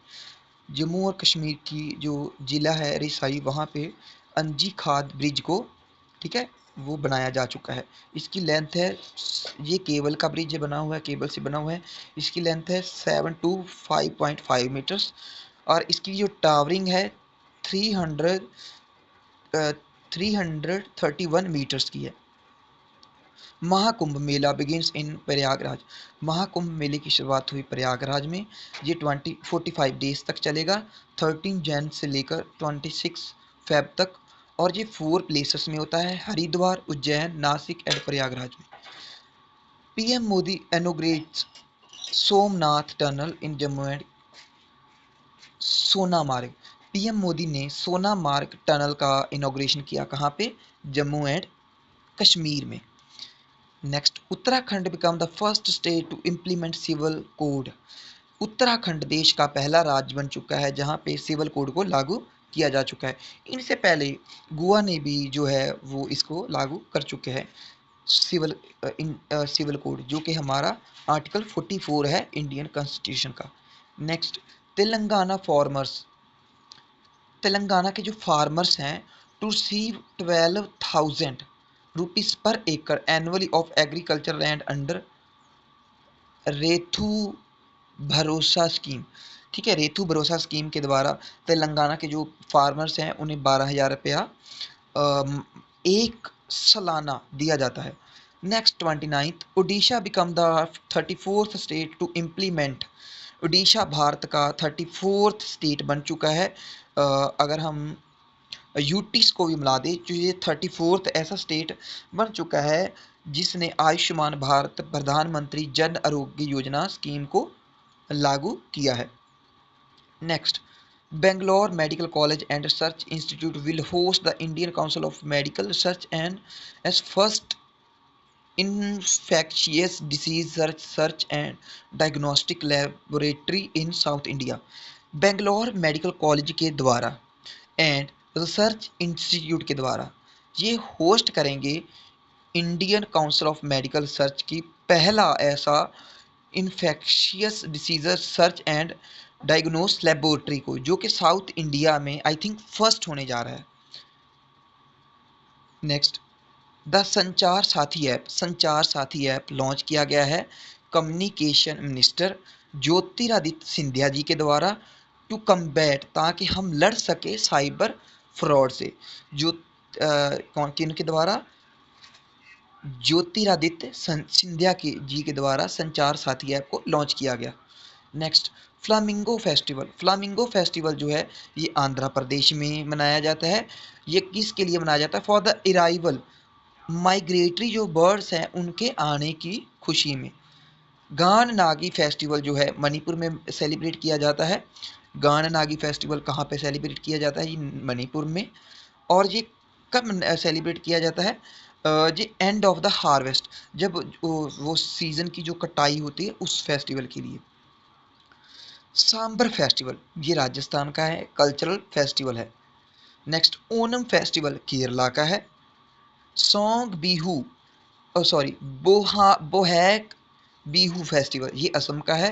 Speaker 1: जम्मू और कश्मीर की जो ज़िला है रिसाई, वहाँ पे अंजी खाद ब्रिज को, ठीक है, वो बनाया जा चुका है। इसकी लेंथ है, ये केबल का ब्रिज बना हुआ है, केबल से बना हुआ है। इसकी लेंथ है 7 to 5.5 मीटर्स, और इसकी जो टावरिंग है 300 331 मीटर्स की है। महाकुंभ मेला बिगिंस इन प्रयागराज, महाकुंभ मेले की शुरुआत हुई प्रयागराज में। ये 45 डेज तक चलेगा, 13 जैन से लेकर 26 फेब तक, और ये 4 प्लेसेस में होता है, हरिद्वार, उज्जैन, नासिक एंड प्रयागराज में। PM Modi inaugurates Somnath tunnel in Jammu and Sonamarg, PM Modi ने सोनामार्ग टनल का इनॉग्रेशन किया, कहाँ पे? जम्मू एंड कश्मीर में। Next, Uttarakhand become the first state to implement civil code, Uttarakhand देश का पहला राज्य बन चुका है जहाँ पे सिविल कोड को लागू किया जा चुका है। इनसे पहले गोवा ने भी जो है वो इसको लागू कर चुके हैं, सिविल कोड, जो कि हमारा आर्टिकल 44 है इंडियन कॉन्स्टिट्यूशन का। नेक्स्ट, तेलंगाना फार्मर्स, तेलंगाना के जो फार्मर्स हैं to receive 12,000 rupees per acre annually of agriculture land under Rythu Bharosa scheme. ठीक है, रेथू भरोसा स्कीम के द्वारा तेलंगाना के जो फार्मर्स हैं उन्हें 12,000 रुपया एक सालाना दिया जाता है। Next, 29th, Orissa become the 34th state to implement, Orissa Bharat का 34th स्टेट बन चुका है। अगर हम यूटीज को भी मिला दे, जो ये 34th ऐसा स्टेट बन चुका है जिसने आयुष्मान भारत प्रधानमंत्री जन आरोग्य योजना स्कीम को लागू किया है। Next, Bangalore medical college and research institute will host the Indian council of medical research and as first infectious disease search and diagnostic laboratory in south India, Bangalore medical college के द्वारा एंड रिसर्च इंस्टीट्यूट के द्वारा ये host करेंगे Indian council of medical research की पहला ऐसा infectious disease search and diagnose laboratory को, जो कि साउथ इंडिया में आई थिंक फर्स्ट होने जा रहा है। नेक्स्ट, द संचार साथी ऐप लॉन्च किया गया है कम्युनिकेशन मिनिस्टर ज्योतिरादित्य सिंधिया जी के द्वारा टू कम्बैट, ताकि हम लड़ सके साइबर फ्रॉड से। जो कौन किन के द्वारा? ज्योतिरादित्य सिंधिया जी के द्वारा संचार साथी ऐप को लॉन्च किया गया। Next, flamingo festival, flamingo festival जो है ये आंध्र प्रदेश में मनाया जाता है। ये किसके लिए मनाया जाता है? फॉर द अराइवल माइग्रेटरी जो बर्ड्स हैं उनके आने की खुशी में। गान नागी फेस्टिवल जो है मणिपुर में सेलिब्रेट किया जाता है। गान नागी फेस्टिवल कहाँ पे सेलिब्रेट किया जाता है? ये मणिपुर में। और ये कब सेलिब्रेट किया जाता है? ये एंड ऑफ द हार्वेस्ट, जब वो सीज़न की जो कटाई होती है उस फेस्टिवल के लिए। सांबर फेस्टिवल ये राजस्थान का है, कल्चरल फेस्टिवल है। नेक्स्ट, ओनम फेस्टिवल केरला का है। Song Bihu sorry Bohag Bihu festival ये असम का है।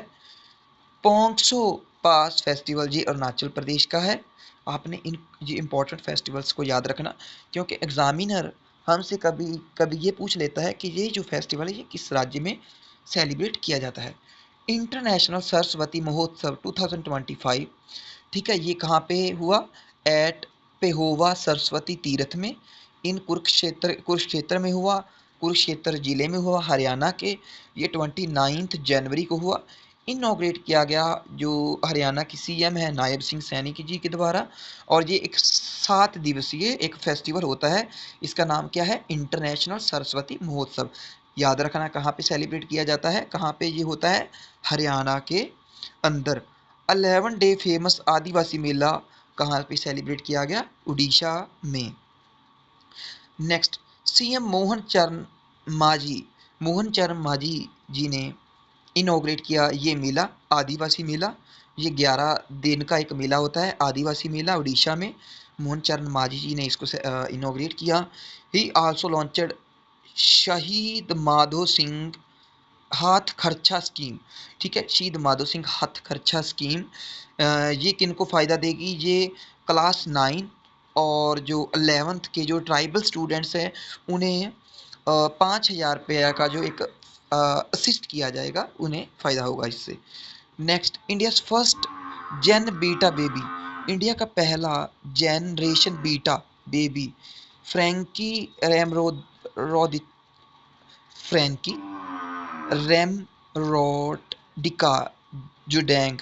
Speaker 1: पोंगसो पास फेस्टिवल ये अरुणाचल प्रदेश का है। आपने ये इंपॉर्टेंट फेस्टिवल्स को याद रखना, क्योंकि एग्जामिनर हमसे कभी कभी ये पूछ लेता है कि ये जो फेस्टिवल है ये किस राज्य में सेलिब्रेट किया जाता है। इंटरनेशनल सरस्वती महोत्सव 2025, ठीक है, ये कहाँ पे हुआ? एट पेहोवा सरस्वती तीर्थ में, इन कुरुक्षेत्र में हुआ, कुरुक्षेत्र जिले में हुआ, हरियाणा के। ये 29 जनवरी को हुआ। इनॉग्रेट किया गया जो हरियाणा की सीएम है नायब सिंह सैनी जी के द्वारा। और ये एक 7 दिवसीय एक फेस्टिवल होता है। इसका नाम क्या है? इंटरनेशनल सरस्वती महोत्सव। याद रखना कहाँ पे सेलिब्रेट किया जाता है, कहाँ पे ये होता है? हरियाणा के अंदर। 11 डे फेमस आदिवासी मेला कहाँ पे सेलिब्रेट किया गया? उड़ीसा में। नेक्स्ट, सीएम मोहन चरण मांझी जी ने इनॉग्रेट किया ये मेला, आदिवासी मेला। ये 11 दिन का एक मेला होता है, आदिवासी मेला उड़ीसा में। मोहन चरण मांझी जी ने इसको इनॉग्रेट किया। ही आल्सो लॉन्चड शहीद माधो सिंह हाथ खर्चा स्कीम, ठीक है, शहीद माधो सिंह हाथ खर्चा स्कीम। ये किनको फ़ायदा देगी? ये क्लास 9 और जो 11th के जो ट्राइबल स्टूडेंट्स हैं उन्हें 5,000 रुपया का जो एक असिस्ट किया जाएगा, उन्हें फ़ायदा होगा इससे। Next, India's first gen beta baby, India का पहला generation beta baby Frankie Frankie Remruatdika Zadeng,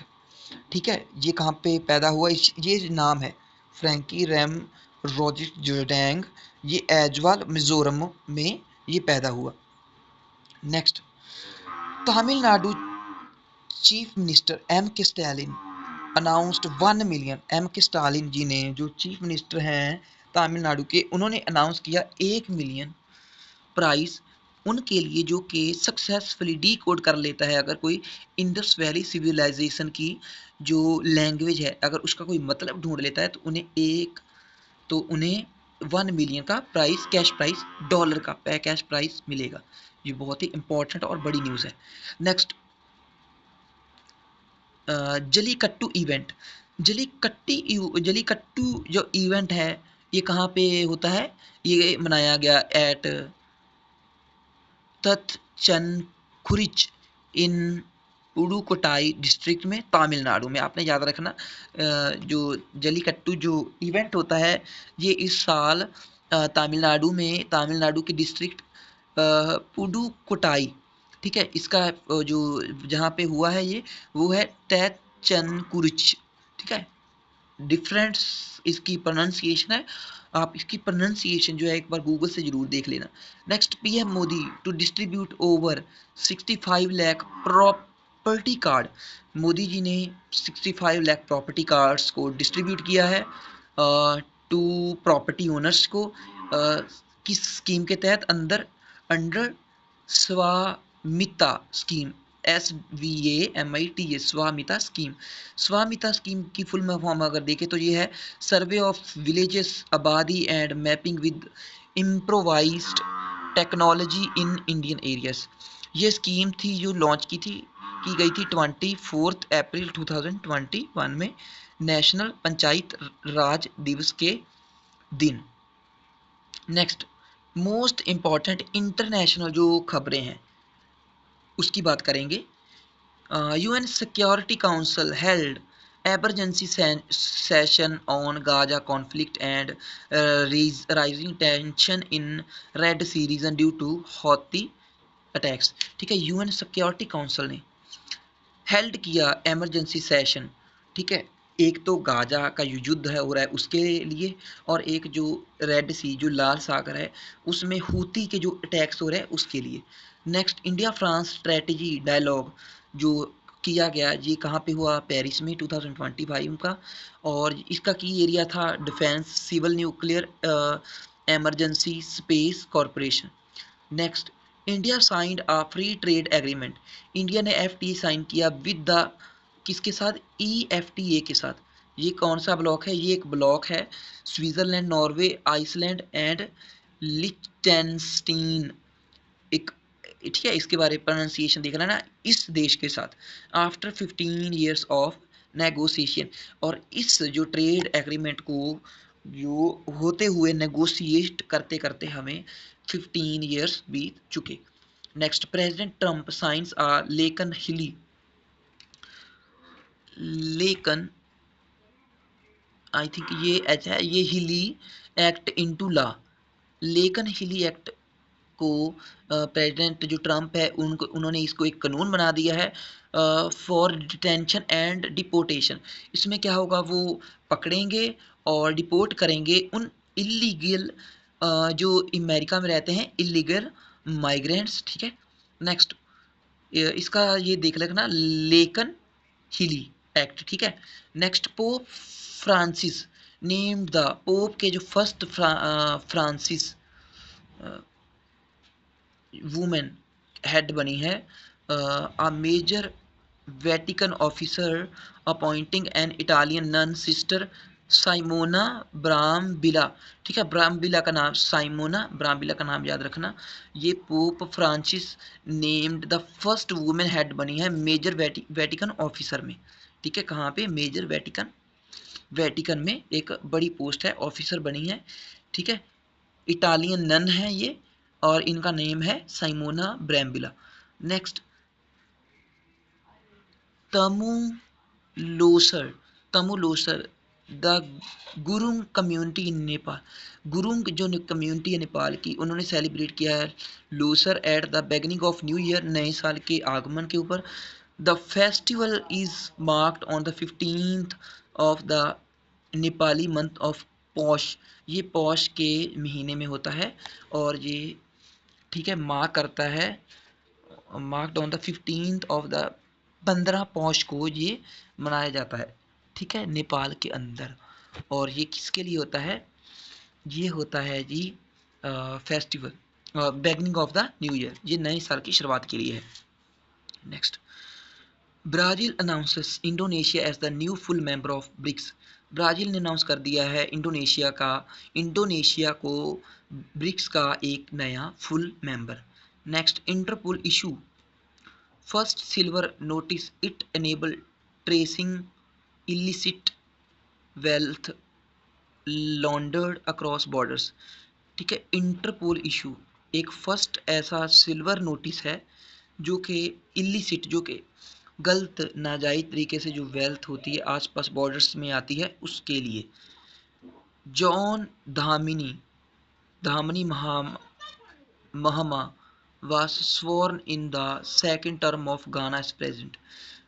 Speaker 1: ठीक है, ये कहाँ पे पैदा हुआ? ये नाम है फ्रैंकी रैम रोजिक जुडैंग। ये ऐजवाल मिजोरम में ये पैदा हुआ। Next, Tamil Nadu chief minister M K Stalin announced 1 million. M K Stalin ji ने, जो चीफ मिनिस्टर हैं तमिलनाडु के, उन्होंने अनाउंस किया 1 मिलियन प्राइस उनके लिए जो कि सक्सेसफुली डी कोड कर लेता है। अगर कोई इंडस वैली सिविलाइजेशन की जो लैंग्वेज है, अगर उसका कोई मतलब ढूंढ लेता है तो उन्हें 1 मिलियन का प्राइस, कैश प्राइस, डॉलर का कैश प्राइस मिलेगा। ये बहुत ही इंपॉर्टेंट और बड़ी न्यूज़ है। Next, Jallikattu event. जलीकट्टू जो इवेंट है ये कहाँ पे होता है? ये मनाया गया एट तथचनकुरिच इन उडुकोटाई डिस्ट्रिक्ट में, तमिलनाडु में। आपने याद रखना जो जलीकट्टू जो इवेंट होता है ये इस साल तमिलनाडु के डिस्ट्रिक्ट पुडुकोटाई, ठीक है, इसका जो जहाँ पे हुआ है ये वो है तैचनकुरिच, ठीक है। डिफरेंट इसकी प्रोनाउंसिएशन है, आप इसकी प्रोनाउंसिएशन जो है एक बार गूगल से जरूर देख लेना। Next, PM Modi to distribute over 65 lakh property card. Modi ji ने 65 लाख प्रॉपर्टी कार्ड्स को डिस्ट्रीब्यूट किया है टू प्रॉपर्टी ओनर्स को। किस स्कीम के तहत? Under Svamitva scheme, SVAMITA, Svamitva scheme. Svamitva scheme की फुल फॉर्म अगर देखें तो ये है survey of villages abadi and mapping with improvised technology in Indian areas. ये स्कीम थी जो लॉन्च की गई थी 24 अप्रैल 2021 में, नेशनल पंचायत राज दिवस के दिन। नेक्स्ट, मोस्ट इम्पॉर्टेंट इंटरनेशनल जो खबरें हैं उसकी बात करेंगे। UN Security Council held emergency session on Gaza conflict and rising tension in Red Sea region due to Houthi attacks, ठीक है। UN Security Council ने हेल्ड किया एमरजेंसी सेशन, ठीक है, एक तो गाजा का युद्ध है हो रहा है उसके लिए, और एक जो रेड सी जो लाल सागर है उसमें हूती के जो अटैक्स हो रहे हैं उसके लिए। Next, India France strategy dialogue जो किया गया, ये कहाँ पे हुआ? पेरिस में 2025 का, और इसका की एरिया था defence, civil, nuclear, emergency, space corporation. Next, India signed a free trade agreement. India ने FTA साइन किया विद द किसके साथ? EFTA के साथ। ये कौन सा ब्लॉक है? ये एक ब्लॉक है स्विट्जरलैंड, नॉर्वे, आइसलैंड एंड लिechtenstein, एक, ठीक है, इसके बारे में प्रोनाउंसिएशन देख लेना, इस देश के साथ आफ्टर 15 ईयर्स ऑफ नेगोशिएशन। और इस जो ट्रेड एग्रीमेंट को जो होते हुए नेगोशिएट करते करते हमें 15 ईयर्स बीत चुके। नेक्स्ट, प्रेसिडेंट ट्रंप साइंस लेकन आई थिंक ये ऐसा है, ये हिली एक्ट इनटू लॉ। लेकिन हिली एक्ट को प्रेसिडेंट जो ट्रंप है उन्होंने इसको एक कानून बना दिया है फॉर डिटेंशन एंड डिपोर्टेशन। इसमें क्या होगा, वो पकड़ेंगे और डिपोर्ट करेंगे उन इलीगल जो अमेरिका में रहते हैं इलीगल माइग्रेंट्स। ठीक है। नेक्स्ट, इसका ये देख लेना, लेकन हिली एक्ट। ठीक है। Next, Pope Francis named the Pope के जो फर्स्ट फ्रांसिस वुमेन हेड बनी है a major Vatican officer appointing an Italian nun sister Simona Brambilla. ठीक है, ब्रामबिला का नाम, साइमोना ब्रामबिला का नाम याद रखना। ये pope Francis named the first women head बनी है मेजर वेटिकन ऑफिसर में। ठीक है, कहाँ पे, मेजर वेटिकन में एक बड़ी पोस्ट है, ऑफिसर बनी है। ठीक है, इटालियन नन है ये, और इनका नेम है साइमोना ब्रामबिला। Next, तमुलोसर तमुलोसर the Gurung community in Nepal. Gurung जो कम्युनिटी है नेपाल की, उन्होंने सेलिब्रेट किया है Losar at the beginning of new year, नए साल के आगमन के ऊपर। The festival is marked on the 15th of the Nepali month of पौष। ये पौष के महीने में होता है, और ये, ठीक है, मार्क करता है, marked on the 15th of the 15 पौष को ये मनाया जाता है। ठीक है, नेपाल के अंदर। और ये किसके लिए होता है, ये होता है जी festival beginning of the new year, ये नए साल की शुरुआत के लिए है। Next, Brazil announces Indonesia as the new full member of BRICS. Brazil ने अनाउंस कर दिया है इंडोनेशिया को ब्रिक्स का एक नया full member. Next, Interpol issue first silver notice, it enable tracing illicit wealth laundered across borders. ठीक है, इंटरपोल इशू एक फर्स्ट ऐसा सिल्वर नोटिस है जो कि इलिसिट, जो कि गलत नाजायज तरीके से जो वेल्थ होती है आसपास बॉर्डर्स में आती है, उसके लिए। John Dramani Mahama was sworn in the second term of Ghana as president।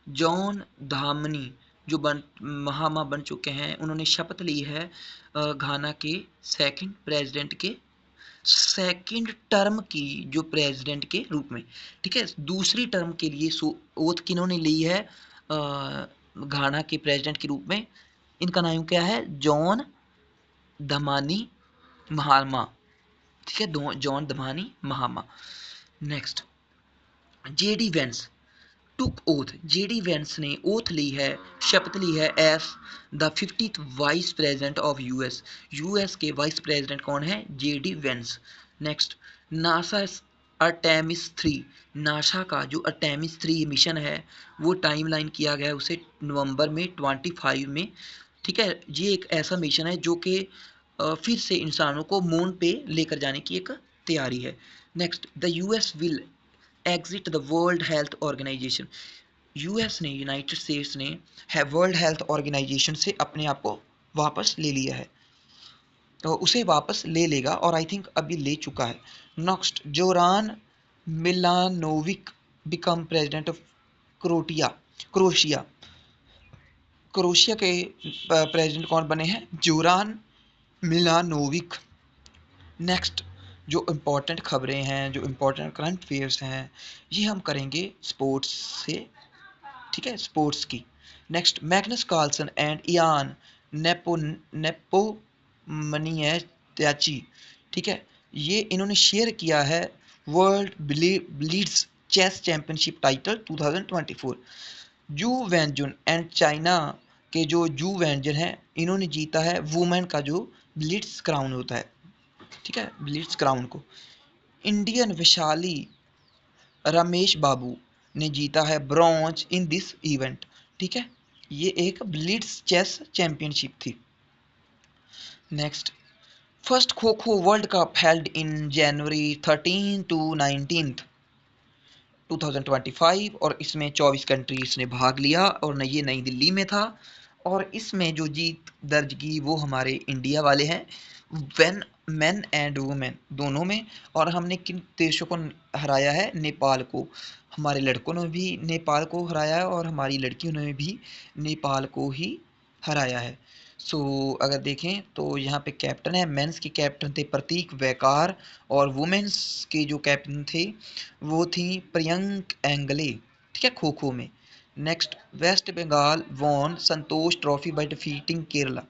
Speaker 1: John धामनी जो महामा बन चुके हैं, उन्होंने शपथ ली है घाना के सेकंड प्रेसिडेंट के सेकंड टर्म की, जो प्रेसिडेंट के रूप में। ठीक है, दूसरी टर्म के लिए ओथ किन्होंने ली है घाना के प्रेसिडेंट के रूप में? इनका नाम क्या है, जॉन दमानी महामा। ठीक है, John Dramani Mahama. Next, JD Vance took oath. JD Vance ने ओथ ली है, शपथ ली है as the 50th vice president of US. US के वाइस प्रेसिडेंट कौन है? JD Vance. Next, NASA Artemis 3। NASA का जो अर्टेमिस 3 मिशन है वो टाइमलाइन किया गया है उसे नवंबर में 25 में। ठीक है, ये एक ऐसा मिशन है जो कि फिर से इंसानों को मून पे लेकर जाने की एक तैयारी है। Next, the US will exit the world health organisation. US ने, यूनाइटेड स्टेट्स ने वर्ल्ड हेल्थ ऑर्गेनाइजेशन से अपने आप को वापस ले लिया है, तो उसे वापस ले लेगा, और आई थिंक अभी ले चुका है। Next, Zoran Milanovic become president of Croatia. Croatia के प्रेसिडेंट कौन बने हैं? जोरान मिलानोविक। नेक्स्ट, जो इम्पोर्टेंट खबरें हैं, जो इम्पोर्टेंट करंट अफेयर्स हैं, ये हम करेंगे स्पोर्ट्स से। ठीक है, स्पोर्ट्स की। Next, Magnus Carlsen and Ian Nepomniachtchi. ठीक है, ये इन्होंने शेयर किया है world blitz chess championship title 2024। Ju वैनजुन and China के जो जू वैनजन हैं, इन्होंने जीता है वुमेन का जो ब्लिट्ज क्राउन होता है। ठीक है, ब्लिट्ज क्राउन को। इंडियन वैशाली रमेश बाबू ने जीता है ब्रॉन्ज इन दिस इवेंट। ठीक है, ये एक ब्लिट्ज चेस चैंपियनशिप थी। Next, first kho kho world cup held in January 13 to 19 2025 और इसमें 24 कंट्रीज ने भाग लिया और ये नई दिल्ली में था। और इसमें जो जीत दर्ज की वो हमारे इंडिया वाले हैं, वेन मेन एंड वुमेन दोनों में। और हमने किन देशों को हराया है? नेपाल को। हमारे लड़कों ने भी नेपाल को हराया है और हमारी लड़कियों ने भी नेपाल को ही हराया है। सो अगर देखें तो यहाँ पे कैप्टन है, मेंस के कैप्टन थे प्रतीक वैकार और वुमेन्स के जो कैप्टन थे वो थी प्रियंक एंगले, ठीक है, खो खो में। Next, west Bengal won Santosh trophy by defeating Kerala.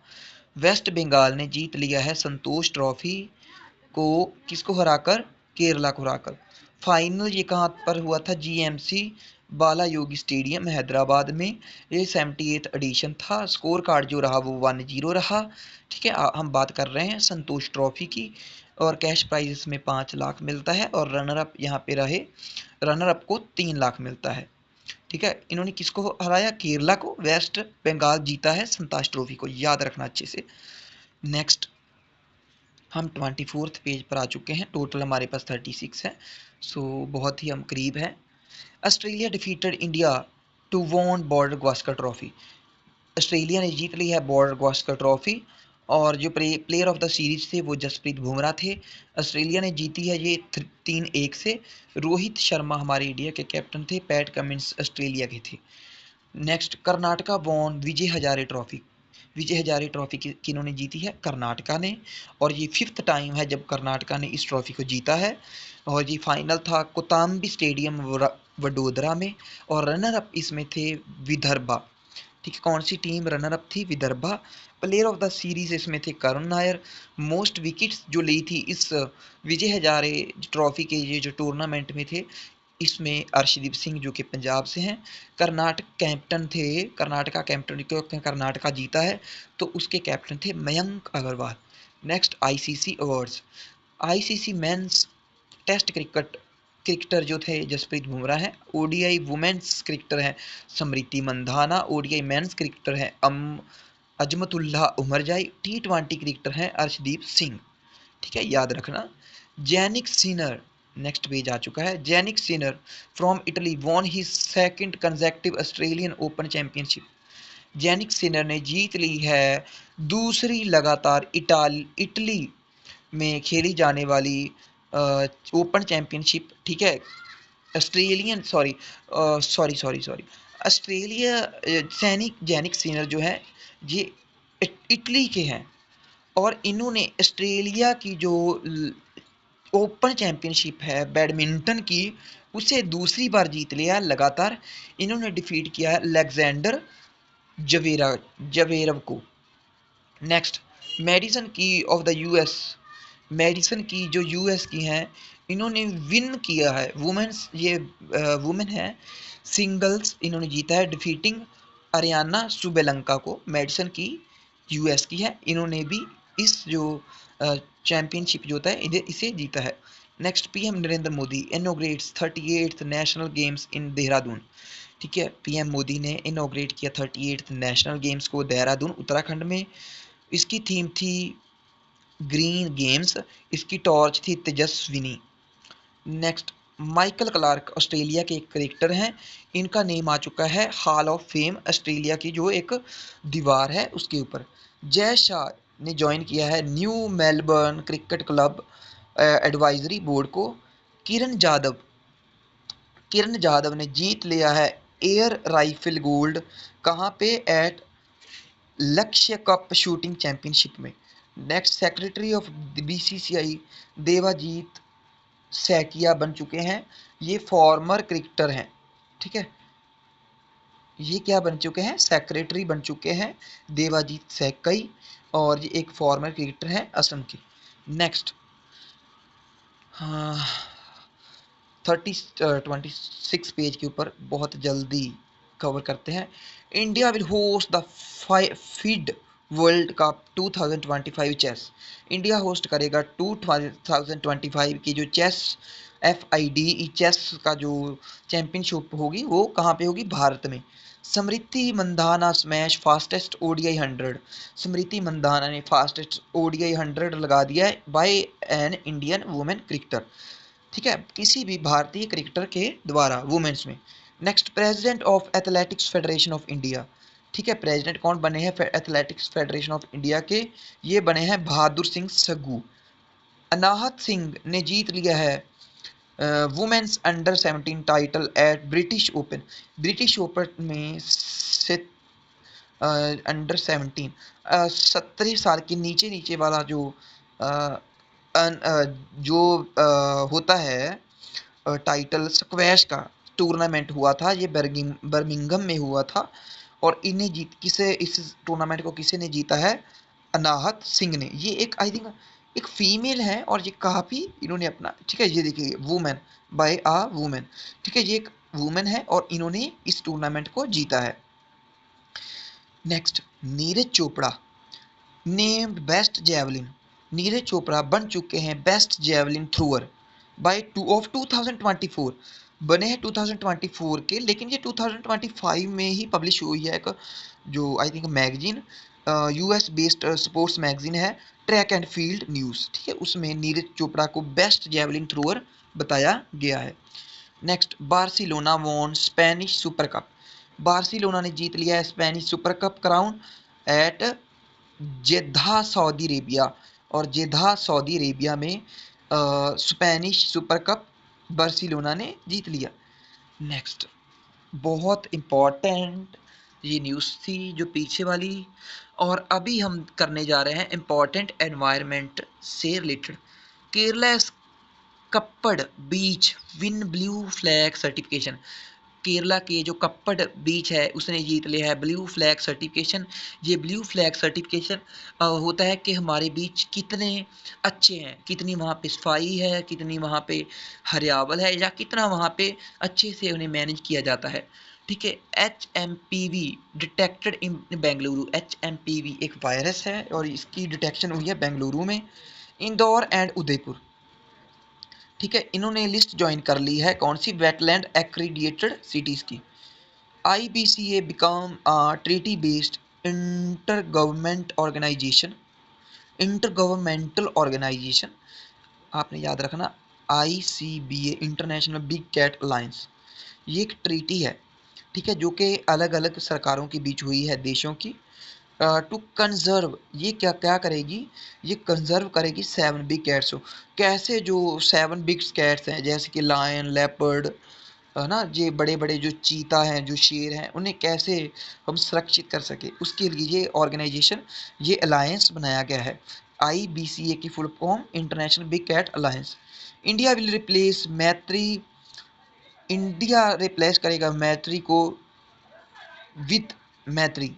Speaker 1: West Bengal ने जीत लिया है संतोष ट्रॉफी को, किसको हराकर? केरला को हराकर। फाइनल ये कहाँ पर हुआ था? जीएमसी बाला योगी स्टेडियम हैदराबाद में। ये 78th एडिशन था। स्कोर कार्ड जो रहा वो 1-0 रहा, ठीक है। हम बात कर रहे हैं संतोष ट्रॉफी की। और कैश प्राइज इसमें 5 लाख मिलता है और रनर अप यहाँ पे रहे, रनर अप को 3 लाख मिलता है, ठीक है। इन्होंने किसको हराया? केरला को। वेस्ट बंगाल जीता है संतोष ट्रॉफी को, याद रखना अच्छे से। नेक्स्ट, हम 24th पेज पर आ चुके हैं। टोटल हमारे पास 36 है, सो बहुत ही हम करीब हैं। Australia defeated India to won Border Gavaskar trophy. Australia ने जीत ली है बॉर्डर गावस्कर ट्रॉफी और जो प्लेयर ऑफ द सीरीज थे वो जसप्रीत बुमराह थे। ऑस्ट्रेलिया ने जीती है ये 3-1 से। रोहित शर्मा हमारे इंडिया के कैप्टन थे, पैट कमिंस ऑस्ट्रेलिया के थे। Next, Karnataka von Vijay Hazare trophy. Vijay Hazare trophy किन्होंने जीती है? कर्नाटका ने। और ये 5th टाइम है जब कर्नाटका ने इस ट्रॉफी को जीता है। और ये फाइनल था कोताम्बी स्टेडियम वडोदरा में। और रनर अप इसमें थे विदर्भा, ठीक है। कौन सी टीम रनर अप थी? Vidarbha. Player of the series इसमें थे करुण नायर। मोस्ट विकेट्स जो ली थी इस विजय हजारे ट्रॉफी के ये जो टूर्नामेंट में थे, इसमें अर्शदीप सिंह जो कि पंजाब से हैं। कर्नाटक कैप्टन थे, कर्नाटका कैप्टन, क्योंकि कर्नाटका जीता है तो उसके कैप्टन थे Mayank Agarwal. Next, ICC awards. ICC men's test cricketer जो थे जसप्रीत बुमराह हैं। ओडीआई वुमेन्स क्रिकेटर हैं Smriti Mandhana. ODI men's cricketer हैं अजमतुल्लाह उमरजाई। टी20 क्रिकेटर हैं अर्शदीप सिंह, ठीक है, याद रखना। जैनिक सिनर, नेक्स्ट पेज आ चुका है। Jannik Sinner from Italy won he second consecutive Australian open championship. Jannik Sinner ने जीत ली है दूसरी लगातार इटली में खेली जाने वाली ओपन चैंपियनशिप, ठीक है। Australian sorry Australia Jannik Sinner जो है ये इटली के हैं और इन्होंने ऑस्ट्रेलिया की जो ओपन चैंपियनशिप है बैडमिंटन की उसे दूसरी बार जीत लिया लगातार। इन्होंने डिफीट किया है अलेक्जेंडर जवेरव को। नेक्स्ट, मेडिसन की ऑफ द यूएस। मेडिसन की जो यूएस की हैं इन्होंने विन किया है वुमेन्स, ये वुमेन है सिंगल्स, इन्होंने जीता है डिफीटिंग अरियाना सुबेलंका को। मेडिसन की यूएस की है, इन्होंने भी इस जो चैंपियनशिप जो होता है इसे जीता है। Next, PM Narendra Modi inaugurates 38th national games in Dehradun, ठीक है। पीएम मोदी ने इनोग्रेट किया 38th नेशनल गेम्स को देहरादून उत्तराखंड में। इसकी थीम थी ग्रीन गेम्स, इसकी टॉर्च थी Tejaswini. Next, Michael Clarke Australia के एक क्रिकेटर हैं, इनका नेम आ चुका है हॉल ऑफ फेम ऑस्ट्रेलिया की जो एक दीवार है उसके ऊपर। जय शाह ने ज्वाइन किया है new Melbourne cricket club advisory board को। किरण जाधव ने जीत लिया है एयर राइफल गोल्ड, कहाँ पे? एट लक्ष्य कप शूटिंग चैंपियनशिप में। Next, secretary of BCCI Devajit Saikia बन चुके हैं, ये फॉर्मर क्रिकेटर हैं, ठीक है। ये क्या बन चुके हैं? सेक्रेटरी बन चुके हैं देवाजीत सैकई और ये एक फॉर्मर क्रिकेटर हैं असम के। नेक्स्ट, हाँ 26 पेज के ऊपर बहुत जल्दी कवर करते हैं। India will host the FIDE world cup 2025 chess. India host करेगा 2025 की जो चेस FIDE चेस का जो चैंपियनशिप होगी वो कहाँ पे होगी? भारत में। Smriti Mandhana smash fastest ODI 100। Smriti Mandhana ने फास्टेस्ट ODI 100 लगा दिया है by an Indian women cricketer, ठीक है, किसी भी भारतीय क्रिकेटर के द्वारा वुमेन्स में। Next, president of athletics federation of India, ठीक है, प्रेसिडेंट कौन बने हैं एथलेटिक्स फेडरेशन ऑफ इंडिया के? ये बने हैं बहादुर सिंह सग्गू। अनाहत सिंह ने जीत लिया है women's under 17 title at British open. British open में से अंडर 17 17 साल के नीचे नीचे वाला जो जो होता है टाइटल स्क्वैश का टूर्नामेंट हुआ था, ये बर्मिंघम में हुआ था। और इन्हें किसे इस टूर्नामेंट को किसे ने जीता है? अनाहत सिंह ने। ये एक आई थिंक एक फीमेल है और ये काफ़ी इन्होंने अपना, ठीक है, ये देखिए वुमेन बाय अ वुमेन, ठीक है, ये एक वुमेन है और इन्होंने इस टूर्नामेंट को जीता है। Next, Neeraj Chopra named best javelin. Neeraj Chopra बन चुके हैं बेस्ट जेवलिन थ्रोअर बाय 2024, बने हैं 2024 के, लेकिन ये 2025 में ही पब्लिश हुई है एक जो I think magazine, US based sports magazine है, ट्रैक एंड फील्ड न्यूज़, ठीक है, उसमें नीरज चोपड़ा को बेस्ट जेवलिन थ्रोअर बताया गया है। Next, Barcelona won Spanish Super Cup. Barcelona ने जीत लिया है Spanish Super Cup crown at Jeddah Saudi Arabia, और जेद्दा सऊदी अरेबिया में स्पेनिश सुपर कप बार्सिलोना ने जीत लिया। नेक्स्ट, बहुत इम्पॉर्टेंट ये न्यूज़ थी जो पीछे वाली, और अभी हम करने जा रहे हैं इम्पॉर्टेंट एनवायरनमेंट से related. Kerala Kappad beach win blue flag certification. Kerala के जो कप्पड़ बीच है उसने जीत लिया है ब्लू फ्लैग सर्टिफिकेशन। ये ब्लू फ्लैग सर्टिफिकेशन होता है कि हमारे बीच कितने अच्छे हैं, कितनी वहाँ पे सफाई है, कितनी वहाँ पे हरियावल है, या कितना वहाँ पे अच्छे से उन्हें मैनेज किया जाता है, ठीक है। HMPV detected in Bengaluru. HMPV एक वायरस है और इसकी डिटेक्शन हुई है बेंगलुरु में, इंदौर एंड उदयपुर, ठीक है। इन्होंने लिस्ट ज्वाइन कर ली है कौन सी? वेटलैंड एक्रीडिएटेड सिटीज़ की। IBCA become treaty based inter government organisation. Inter governmental organisation आपने याद रखना, ICBA international big cat alliance, ये एक ट्रीटी है, ठीक है, जो कि अलग अलग सरकारों के बीच हुई है देशों की, टू कंजर्व। ये क्या क्या करेगी? ये कंजर्व करेगी 7 बिग कैट्स को। कैसे? जो 7 बिग कैट्स हैं जैसे कि लायन, लेपर्ड, है ना, ये बड़े बड़े जो चीता हैं, जो शेर हैं, उन्हें कैसे हम सुरक्षित कर सके, उसके लिए ये ऑर्गेनाइजेशन, ये अलायंस बनाया गया है। IBCA की full form international big cat alliance. India will replace Maitri. India replace करेगा मैत्री को विद मैत्री,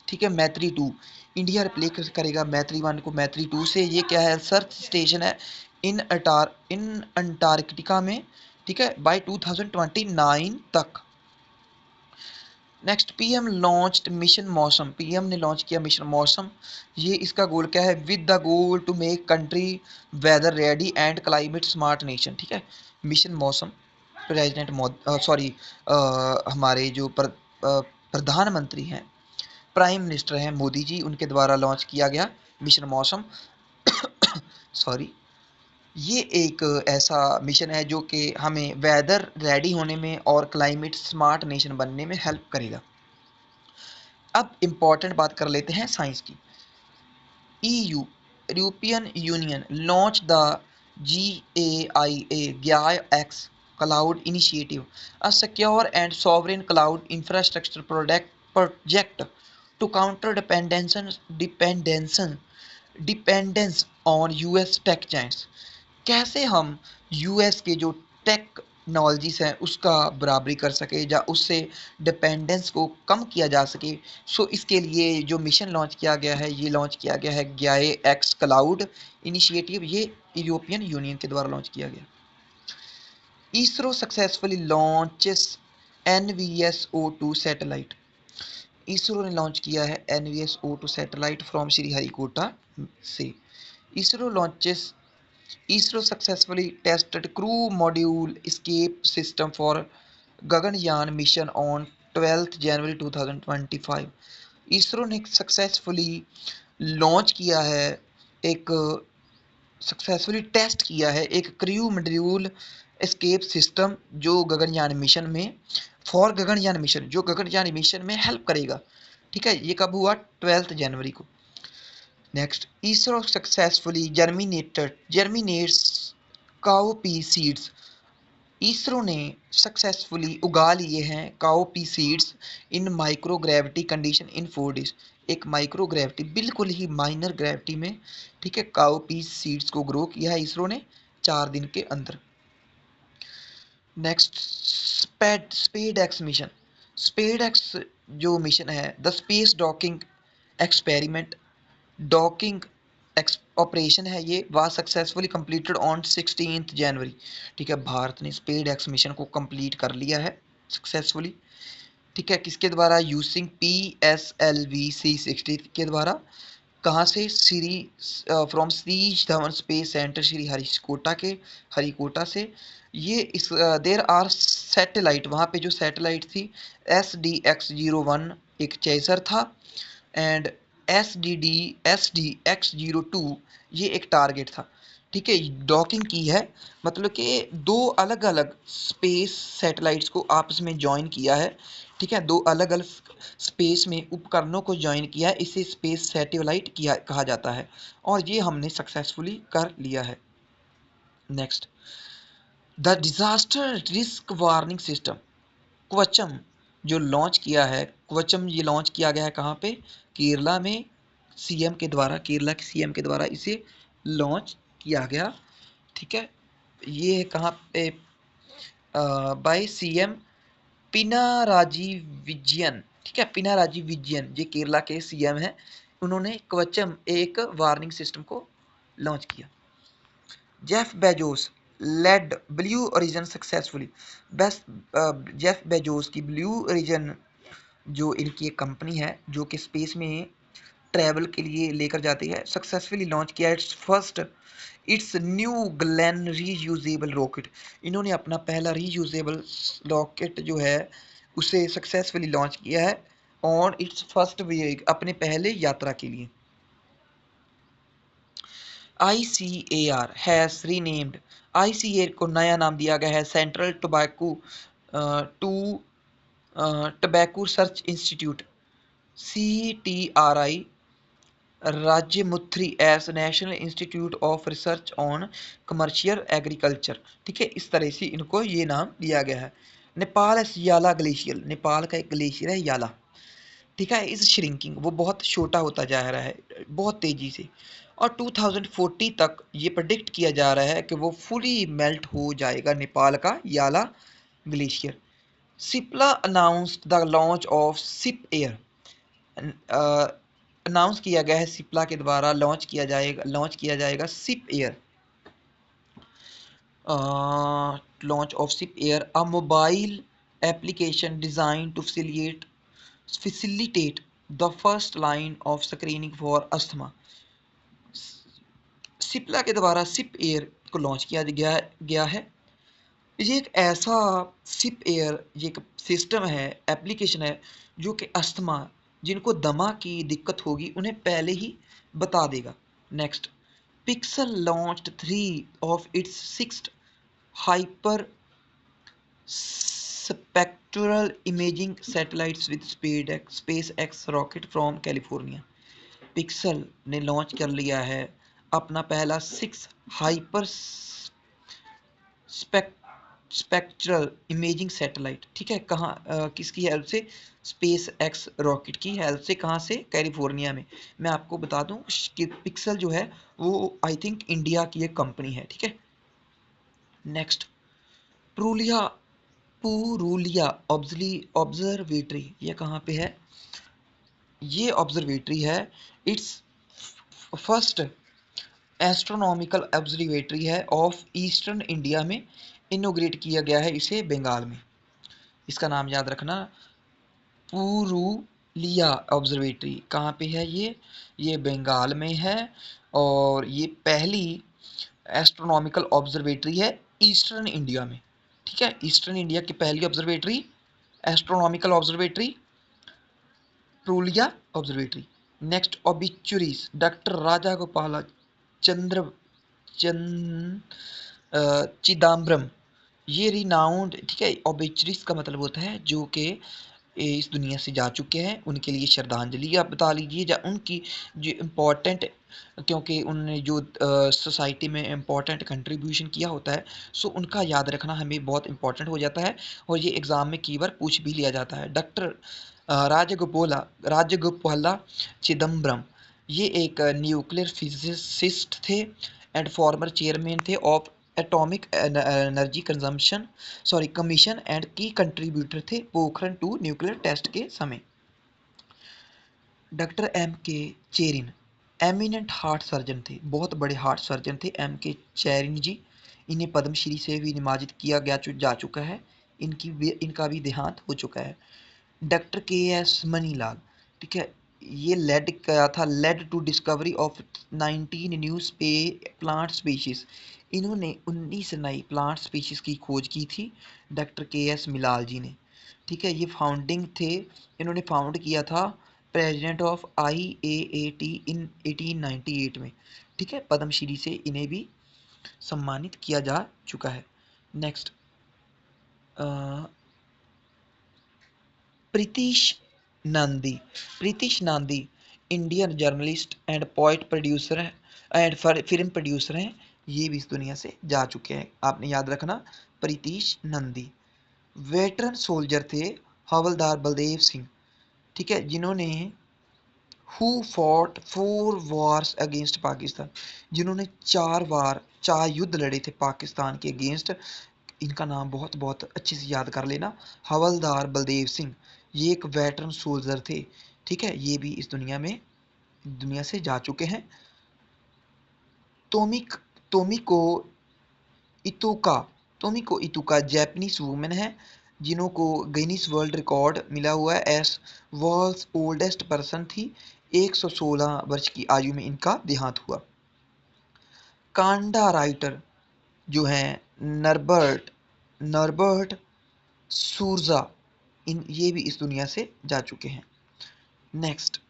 Speaker 1: ठीक है, मैत्री 2। इंडिया रिप्लेस करेगा मैत्री 1 को मैत्री 2 से। ये क्या है? सर्च स्टेशन है इन अंटार्कटिका में, ठीक है, बाय 2029 तक। Next, PM launched mission Mausam. PM ने लॉन्च किया मिशन मौसम। ये इसका गोल क्या है? With the goal to make country weather ready and climate smart nation, ठीक है। मिशन मौसम प्रेसिडेंट सॉरी हमारे जो प्रधानमंत्री हैं, प्राइम मिनिस्टर हैं मोदी जी, उनके द्वारा लॉन्च किया गया मिशन मौसम सॉरी। ये एक ऐसा मिशन है जो कि हमें वेदर रेडी होने में और क्लाइमेट स्मार्ट नेशन बनने में हेल्प करेगा। अब इम्पॉर्टेंट बात कर लेते हैं साइंस की। EU European union launch the GAIA cloud initiative, a secure and sovereign cloud infrastructure project to counter dependence on US tech giants. कैसे हम US के जो टेक्नोलॉजीज हैं उसका बराबरी कर सके या उससे डिपेंडेंस को कम किया जा सके। सो इसके लिए जो मिशन लॉन्च किया गया है, ये लॉन्च किया गया है GAIA क्लाउड इनिशिएटिव, ये यूरोपियन यूनियन के द्वारा लॉन्च किया गया। ISRO successfully launches NVSO2 satellite. ISRO ने लॉन्च किया है NVSO2 सैटेलाइट फ्रॉम श्रीहरिकोटा से। ISRO launches ISRO successfully tested crew module escape system for Gaganyaan mission on 12 जनवरी 2025। इसरो ने सक्सेसफुली लॉन्च किया है, एक सक्सेसफुली टेस्ट किया है एक क्रू मॉड्यूल एस्केप सिस्टम जो गगनयान मिशन में गगनयान मिशन जो गगनयान मिशन में हेल्प करेगा। ठीक है, ये कब हुआ? 12 जनवरी को। Next, ISRO successfully germinates cowpea seeds. ISRO ने सक्सेसफुली उगा लिए हैं cowpea seeds in microgravity condition in 4 days। एक माइक्रोग्रेविटी, बिल्कुल ही माइनर ग्रेविटी में, ठीक है, काउपी सीड्स को ग्रो किया है इसरो ने 4 दिन के अंदर। Next, SpaDeX mission. SpaDeX जो मिशन है, the space docking experiment, docking operation है, ये was successfully completed on 16 January. ठीक है, भारत ने स्पेड एक्स मिशन को कंप्लीट कर लिया है सक्सेसफुली। ठीक है, किसके द्वारा? यूजिंग PSLV-C60 के द्वारा। कहाँ से? From Satish Dhawan space centre Shri Harikota से। ये इस देर आर सैटेलाइट, वहाँ पे जो सैटेलाइट थी SDX-01 एक चेजर था, एंड SDX-02 ये एक टारगेट था। ठीक है, डॉकिंग की है, मतलब कि दो अलग अलग स्पेस सैटेलाइट्स को आपस में ज्वाइन किया है। ठीक है, दो अलग अलग स्पेस में उपकरणों को ज्वाइन किया है, इसे स्पेस सैटेलाइट किया कहा जाता है, और ये हमने सक्सेसफुली कर लिया है। Next, the disaster risk warning system Kavacham जो लॉन्च किया है, क्वचम ये लॉन्च किया गया है कहाँ पे? केरला में, केरला के सीएम के द्वारा इसे लॉन्च किया गया। ठीक है, ये है कहाँ पे? By CM Pinarayi Vijayan. ठीक है, पिनाराजी विजयन ये केरला के सीएम हैं, उन्होंने क्वचम एक वार्निंग सिस्टम को लॉन्च किया। Jeff Bezos led Blue Origin successfully. Jeff Bezos की ब्लू ओरिजिन जो इनकी एक कंपनी है जो कि स्पेस में ट्रैवल के लिए लेकर जाती है, सक्सेसफुली लॉन्च किया it's new Glenn reusable rocket. इन्होंने अपना पहला रीयूजेबल रॉकेट जो है उसे सक्सेसफुली लॉन्च किया है ऑन इट्स फर्स्ट वेग, अपने पहले यात्रा के लिए। ICAR हैज रीनेम्ड, ICAR को नया नाम दिया गया है central tobacco research institute CTRI Rajahmundry as national institute of research on commercial agriculture. ठीक है, इस तरह से इनको ये नाम दिया गया है। नेपाल याला ग्लेशियर, नेपाल का एक ग्लेशियर है याला। ठीक है, इस श्रिंकिंग, वो बहुत छोटा होता जा रहा है बहुत तेजी से, और 2040 तक ये प्रेडिक्ट किया जा रहा है कि वो फुली मेल्ट हो जाएगा नेपाल का Yala glacier. Cipla announced the launch of Cipair. Announce किया गया है सिप्ला के द्वारा लॉन्च किया जाएगा Cipair. Launch of Cipair, a mobile application design to facilitate the first line of screening for asthma. Cipla के द्वारा सिप एयर को लॉन्च किया गया है। ये एक ऐसा सिप एयर, ये एक सिस्टम है, एप्लीकेशन है, जो कि अस्थमा, जिनको दमा की दिक्कत होगी, उन्हें पहले ही बता देगा। Next, pixel launched 3 of its 6 hyper spectral imaging satellites with space x rocket from California. Pixel ने लॉन्च कर लिया है अपना पहला 6 हाइपर स्पेक्ट्रल इमेजिंग सैटेलाइट। ठीक है, कहाँ किसकी हेल्प से? स्पेस एक्स रॉकेट की हेल्प से। कहाँ से? कैलिफोर्निया में। मैं आपको बता दूं कि पिक्सल जो है वो आई थिंक इंडिया की एक कंपनी है। ठीक है, नेक्स्ट, पुरुलिया पुरुलिया ऑब्जर्वेटरी, ये कहाँ पे है? ये ऑब्जर्वेटरी है, इट्स फर्स्ट एस्ट्रोनॉमिकल ऑब्जर्वेटरी है ऑफ ईस्टर्न इंडिया में। इनोग्रेट किया गया है इसे बंगाल में। इसका नाम याद रखना, पुरुलिया ऑब्जर्वेटरी। कहाँ पे है ये बंगाल में है, और ये पहली एस्ट्रोनॉमिकल ऑब्जर्वेटरी है ईस्टर्न इंडिया में। ठीक है, ईस्टर्न इंडिया की पहली observatory astronomical observatory Purulia observatory. Next obituaries doctor Raja Gopal Chandra Chidambaram, ये रिनाउंड, ठीक है, ऑबिचुरीज का मतलब होता है जो कि इस दुनिया से जा चुके हैं, उनके लिए श्रद्धांजलि आप बता लीजिए, या उनकी जो इम्पोर्टेंट, क्योंकि उन्होंने जो सोसाइटी में इम्पोर्टेंट कंट्रीब्यूशन किया होता है, सो उनका याद रखना हमें बहुत इंपॉर्टेंट हो जाता है, और ये एग्ज़ाम में कई बार पूछ भी लिया जाता है। डॉक्टर राजगोपाला चिदम्बरम, ये एक न्यूक्लियर फिजिसिस्ट थे एंड फॉर्मर चेयरमैन थे of atomic energy consumption commission and की कंट्रीब्यूटर थे पोखरण 2 न्यूक्लियर टेस्ट के समय। डॉक्टर एम के चेरिन एमिनेंट हार्ट सर्जन थे, बहुत बड़े हार्ट सर्जन थे एम के चेरिन जी। इन्हें पद्मश्री से भी निमाजित किया गया जा चुका है, इनका भी देहांत हो चुका है। डॉक्टर के एस मनीलाल, ठीक है, ये लेड क्या था, led to discovery of 19 new plant species, इन्होंने 19 नई प्लांट स्पीशीज की खोज की थी डॉक्टर के एस मिलाल जी ने। ठीक है, ये फाउंडिंग थे, इन्होंने फाउंड किया था प्रेसिडेंट ऑफ IAAT इन 1898 में। ठीक है, पद्मश्री से इन्हें भी सम्मानित किया जा चुका है। Next Pritish Nandy, Pritish Nandy Indian journalist and poet producer and film producer हैं, ये भी इस दुनिया से जा चुके हैं, आपने याद रखना प्रीतिश नंदी। वेटरन सोल्जर थे हवलदार बलदेव सिंह, ठीक है, जिन्होंने who fought 4 Wars against Pakistan, जिन्होंने 4 युद्ध लड़े थे पाकिस्तान के अगेंस्ट, इनका नाम बहुत बहुत अच्छे से याद कर लेना, हवलदार बलदेव सिंह, ये एक वेटरन सोल्जर थे। ठीक है, ये भी इस दुनिया से जा चुके हैं। तोमिको इतोका, तोमिको इतोका जैपनीज वुमेन है जिन्हों को गिनीज वर्ल्ड रिकॉर्ड मिला हुआ है एज वर्ल्ड्स ओल्डेस्ट पर्सन थी, 116 वर्ष की आयु में इनका देहांत हुआ। कांडा राइटर जो है नर्बर्ट नर्बर्ट सूरजा, ये भी इस दुनिया से जा चुके हैं। नेक्स्ट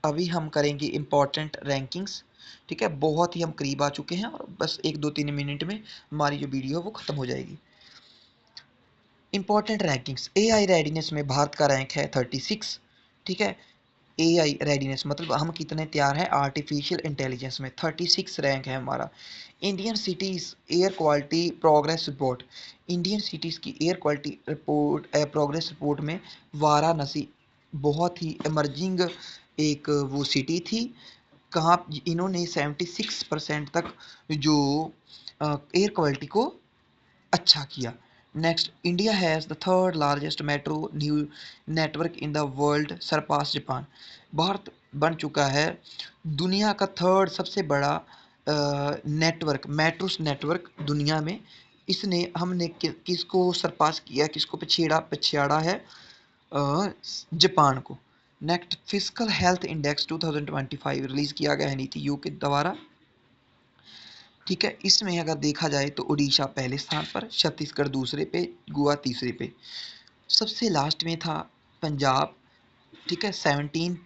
Speaker 1: अभी हम करेंगे इम्पॉर्टेंट रैंकिंग्स। ठीक है, बहुत ही हम करीब आ चुके हैं और बस 1-2-3 मिनट में हमारी जो वीडियो है वो ख़त्म हो जाएगी। इम्पॉर्टेंट रैंकिंग्स, AI रेडीनेस में भारत का रैंक है 36। ठीक है, AI रेडीनेस मतलब हम कितने तैयार हैं आर्टिफिशियल इंटेलिजेंस में, 36 रैंक है हमारा। Indian cities air quality progress report, Indian cities की air quality report progress report में वाराणसी बहुत ही इमर्जिंग एक वो सिटी थी, कहाँ इन्होंने 76% तक जो एयर क्वालिटी को अच्छा किया। Next India has the third largest metro new network in the world surpass Japan, Bharat बन चुका है दुनिया का थर्ड सबसे बड़ा नेटवर्क, मेट्रोस नेटवर्क दुनिया में। इसने हमने किसको सरपास किया, किसको पछाड़ा है, जापान को। Next physical health index 2025 release किया गया है नीति आयोग के द्वारा। ठीक है, इसमें अगर देखा जाए तो उड़ीसा पहले स्थान पर, छत्तीसगढ़ दूसरे पे, गोवा तीसरे पे, सबसे लास्ट में था पंजाब। ठीक है, 17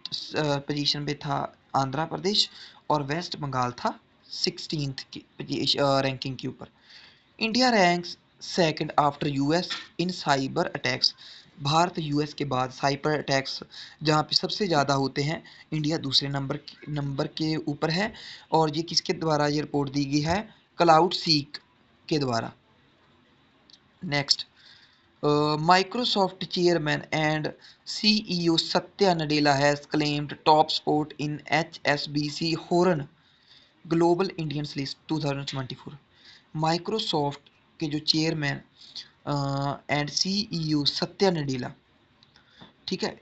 Speaker 1: पोजीशन पे था आंध्र प्रदेश, और वेस्ट बंगाल था 16th की रैंकिंग के ऊपर। India ranks second after US इन साइबर अटैक्स, भारत US के बाद साइबर अटैक्स जहाँ पे सबसे ज़्यादा होते हैं, इंडिया दूसरे नंबर के ऊपर है, और ये किसके द्वारा ये रिपोर्ट दी गई है, क्लाउड सीक के द्वारा। Next Microsoft chairman and CEO Satya Nadella has claimed top spot in HSBC Hurun global Indians list 2024। Microsoft के जो chairman and CEO Satya Nadella, ठीक है,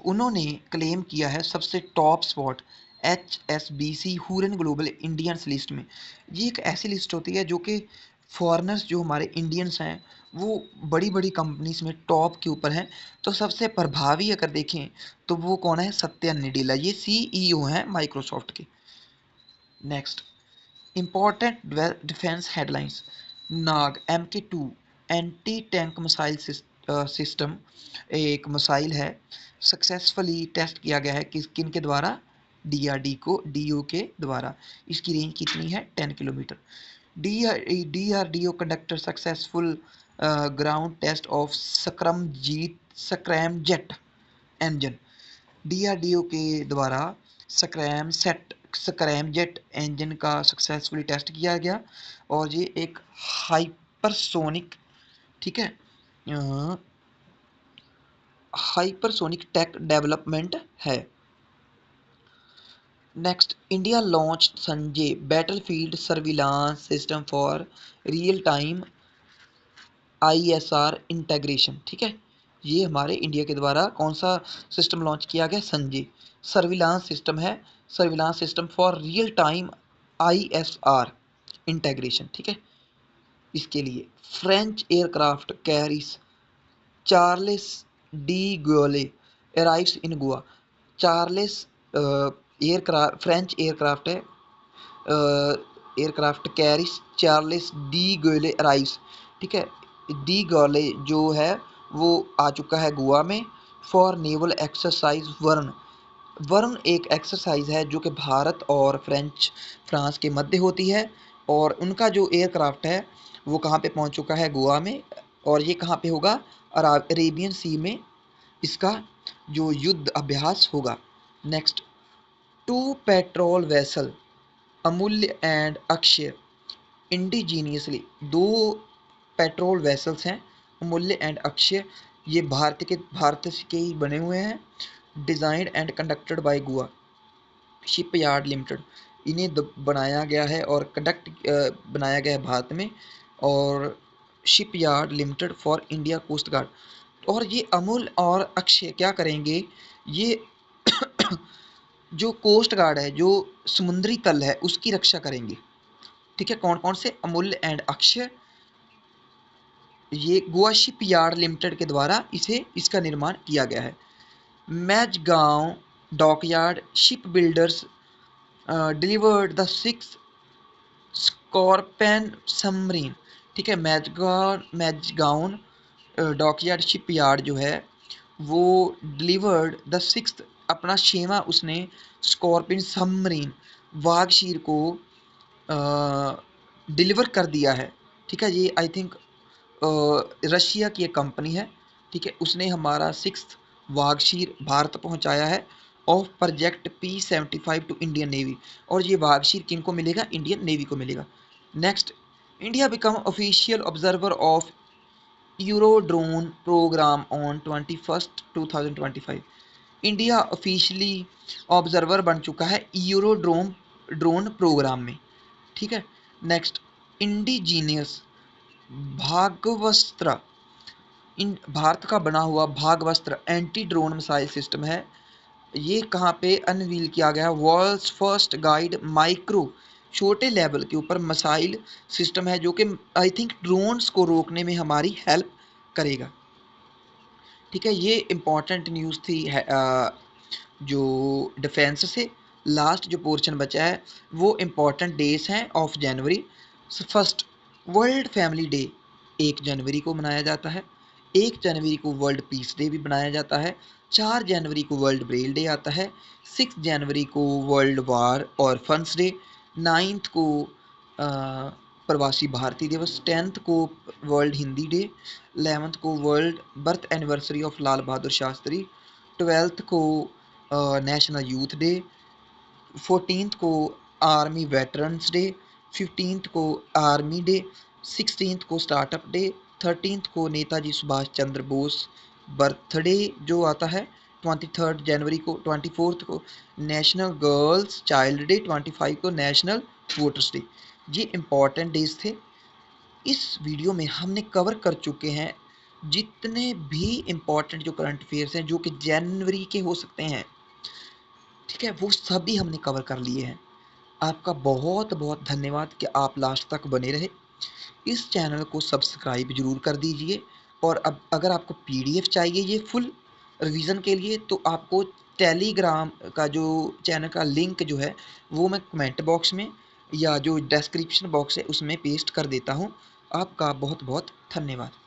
Speaker 1: उन्होंने क्लेम किया है सबसे top spot HSBC Hurun global Indians list में। ये एक ऐसी लिस्ट होती है जो कि फॉरेनर्स जो हमारे इंडियंस हैं वो बड़ी बड़ी कंपनीज में टॉप के ऊपर हैं, तो सबसे प्रभावी अगर देखें तो वो कौन है, सत्या नडेला, ये CEO हैं माइक्रोसॉफ्ट के। Next important defence headlines. Nag MK2 anti tank missile system एक मिसाइल है, सक्सेसफुली टेस्ट किया गया है किन के द्वारा, DRDO के द्वारा। इसकी रेंज कितनी है, 10 kilometre. DRDO conducted successful ground test of scramjet engine. DRDO के द्वारा स्क्रैमजेट इंजन का सक्सेसफुली टेस्ट किया गया और ये एक हाइपरसोनिक, ठीक है, हाइपरसोनिक टेक डेवलपमेंट है। Next, India launch Sanjay battlefield surveillance system for real time ISR integration. ठीक है, ये हमारे इंडिया के द्वारा कौन सा सिस्टम लॉन्च किया गया, संजय सर्विलांस सिस्टम है, surveillance system for real time ISR integration. ठीक है, इसके लिए फ्रेंच एयरक्राफ्ट कैरिस चार्लेस डी गोले अराइव्स इन Goa. Charles aircraft French aircraft है, एयरक्राफ्ट कैरिस चार्लेस डी गोले अराइव्स। ठीक है, डी गोले जो है वो आ चुका है गोवा में फॉर नेवल एक्सरसाइज वर्ण। वर्ण एक एक्सरसाइज है जो कि भारत और फ्रांस के मध्य होती है और उनका जो एयरक्राफ्ट है वो कहाँ पे पहुँच चुका है, गोवा में। और ये कहाँ पे होगा, अरेबियन सी में इसका जो युद्ध अभ्यास होगा। नेक्स्ट, 2 पेट्रोल वेसल अमूल्य and Akshay indigenously, 2 patrol vessels हैं अमूल्य एंड अक्षय, ये भारत के ही बने हुए हैं। Designed and conducted by Goa shipyard limited, इन्हें बनाया गया है और बनाया गया है भारत में और shipyard limited for India coast guard. और ये अमूल और अक्षय क्या करेंगे, ये जो कोस्ट गार्ड है, जो समुद्री तल है, उसकी रक्षा करेंगे। ठीक है, कौन कौन से, अमूल्य एंड अक्षय, ये गोवा शिपयार्ड लिमिटेड के द्वारा इसका निर्माण किया गया है। Mazagon dockyard ship builders delivered the 6 Scorpene submarine. ठीक है, मैचगाउन डॉकयार्ड शिपयार्ड जो है वो डिलीवर्ड द 6th, अपना 6वां उसने स्कॉर्पियन सबमरीन वाघशीर को डिलीवर कर दिया है। ठीक है, ये आई थिंक रशिया की एक कंपनी है। ठीक है, उसने हमारा 6th वाघशीर भारत पहुंचाया है of project P-75 to Indian navy. और ये वाघशीर किन को मिलेगा, इंडियन नेवी को मिलेगा। Next, India become official observer of Eurodrone programme on 21 2025। India officially observer बन चुका है ड्रोन प्रोग्राम में। ठीक है, नेक्स्ट, इंडिजीनियस भागवस्त्र, इन भारत का बना हुआ Bhargavastra anti drone missile system है। ये कहाँ पे अनवील किया गया, वर्ल्ड्स फर्स्ट गाइड माइक्रो, छोटे लेवल के ऊपर मिसाइल सिस्टम है जो कि आई थिंक ड्रोन्स को रोकने में हमारी हेल्प करेगा। ठीक है, ये इम्पॉर्टेंट न्यूज़ थी जो डिफेंस से। लास्ट जो पोर्शन बचा है वो इम्पॉर्टेंट डेज हैं of January. First, world family day 1 जनवरी को मनाया जाता है। 1 जनवरी को वर्ल्ड पीस डे भी मनाया जाता है। 4 जनवरी को वर्ल्ड ब्रेल डे आता है। 6 जनवरी को वर्ल्ड वार और फंस डे। 9th को प्रवासी भारतीय दिवस। 10th को वर्ल्ड हिंदी डे। 11th को world birth anniversary of Lal Bahadur Shastri. 12th को नेशनल यूथ डे। 14th को आर्मी वेटरन्स डे। 15th को आर्मी डे। 16th को स्टार्टअप डे। 13th को नेताजी सुभाष चंद्र बोस बर्थडे जो आता है 23 जनवरी को। 24th को नेशनल गर्ल्स चाइल्ड डे। 25 को नेशनल वोटर्स डे। ये इम्पॉर्टेंट डेज थे। इस वीडियो में हमने कवर कर चुके हैं जितने भी इम्पॉर्टेंट जो करंट अफेयर्स हैं जो कि जनवरी के हो सकते हैं। ठीक है, वो सभी हमने कवर कर लिए हैं। आपका बहुत बहुत धन्यवाद कि आप लास्ट तक बने रहे। इस चैनल को सब्सक्राइब जरूर कर दीजिए और अब अगर आपको PDF चाहिए ये फुल रिवीजन के लिए तो आपको टेलीग्राम का जो चैनल का लिंक जो है वो मैं कमेंट बॉक्स में या जो डिस्क्रिप्शन बॉक्स है उसमें पेस्ट कर देता हूँ। आपका बहुत बहुत धन्यवाद।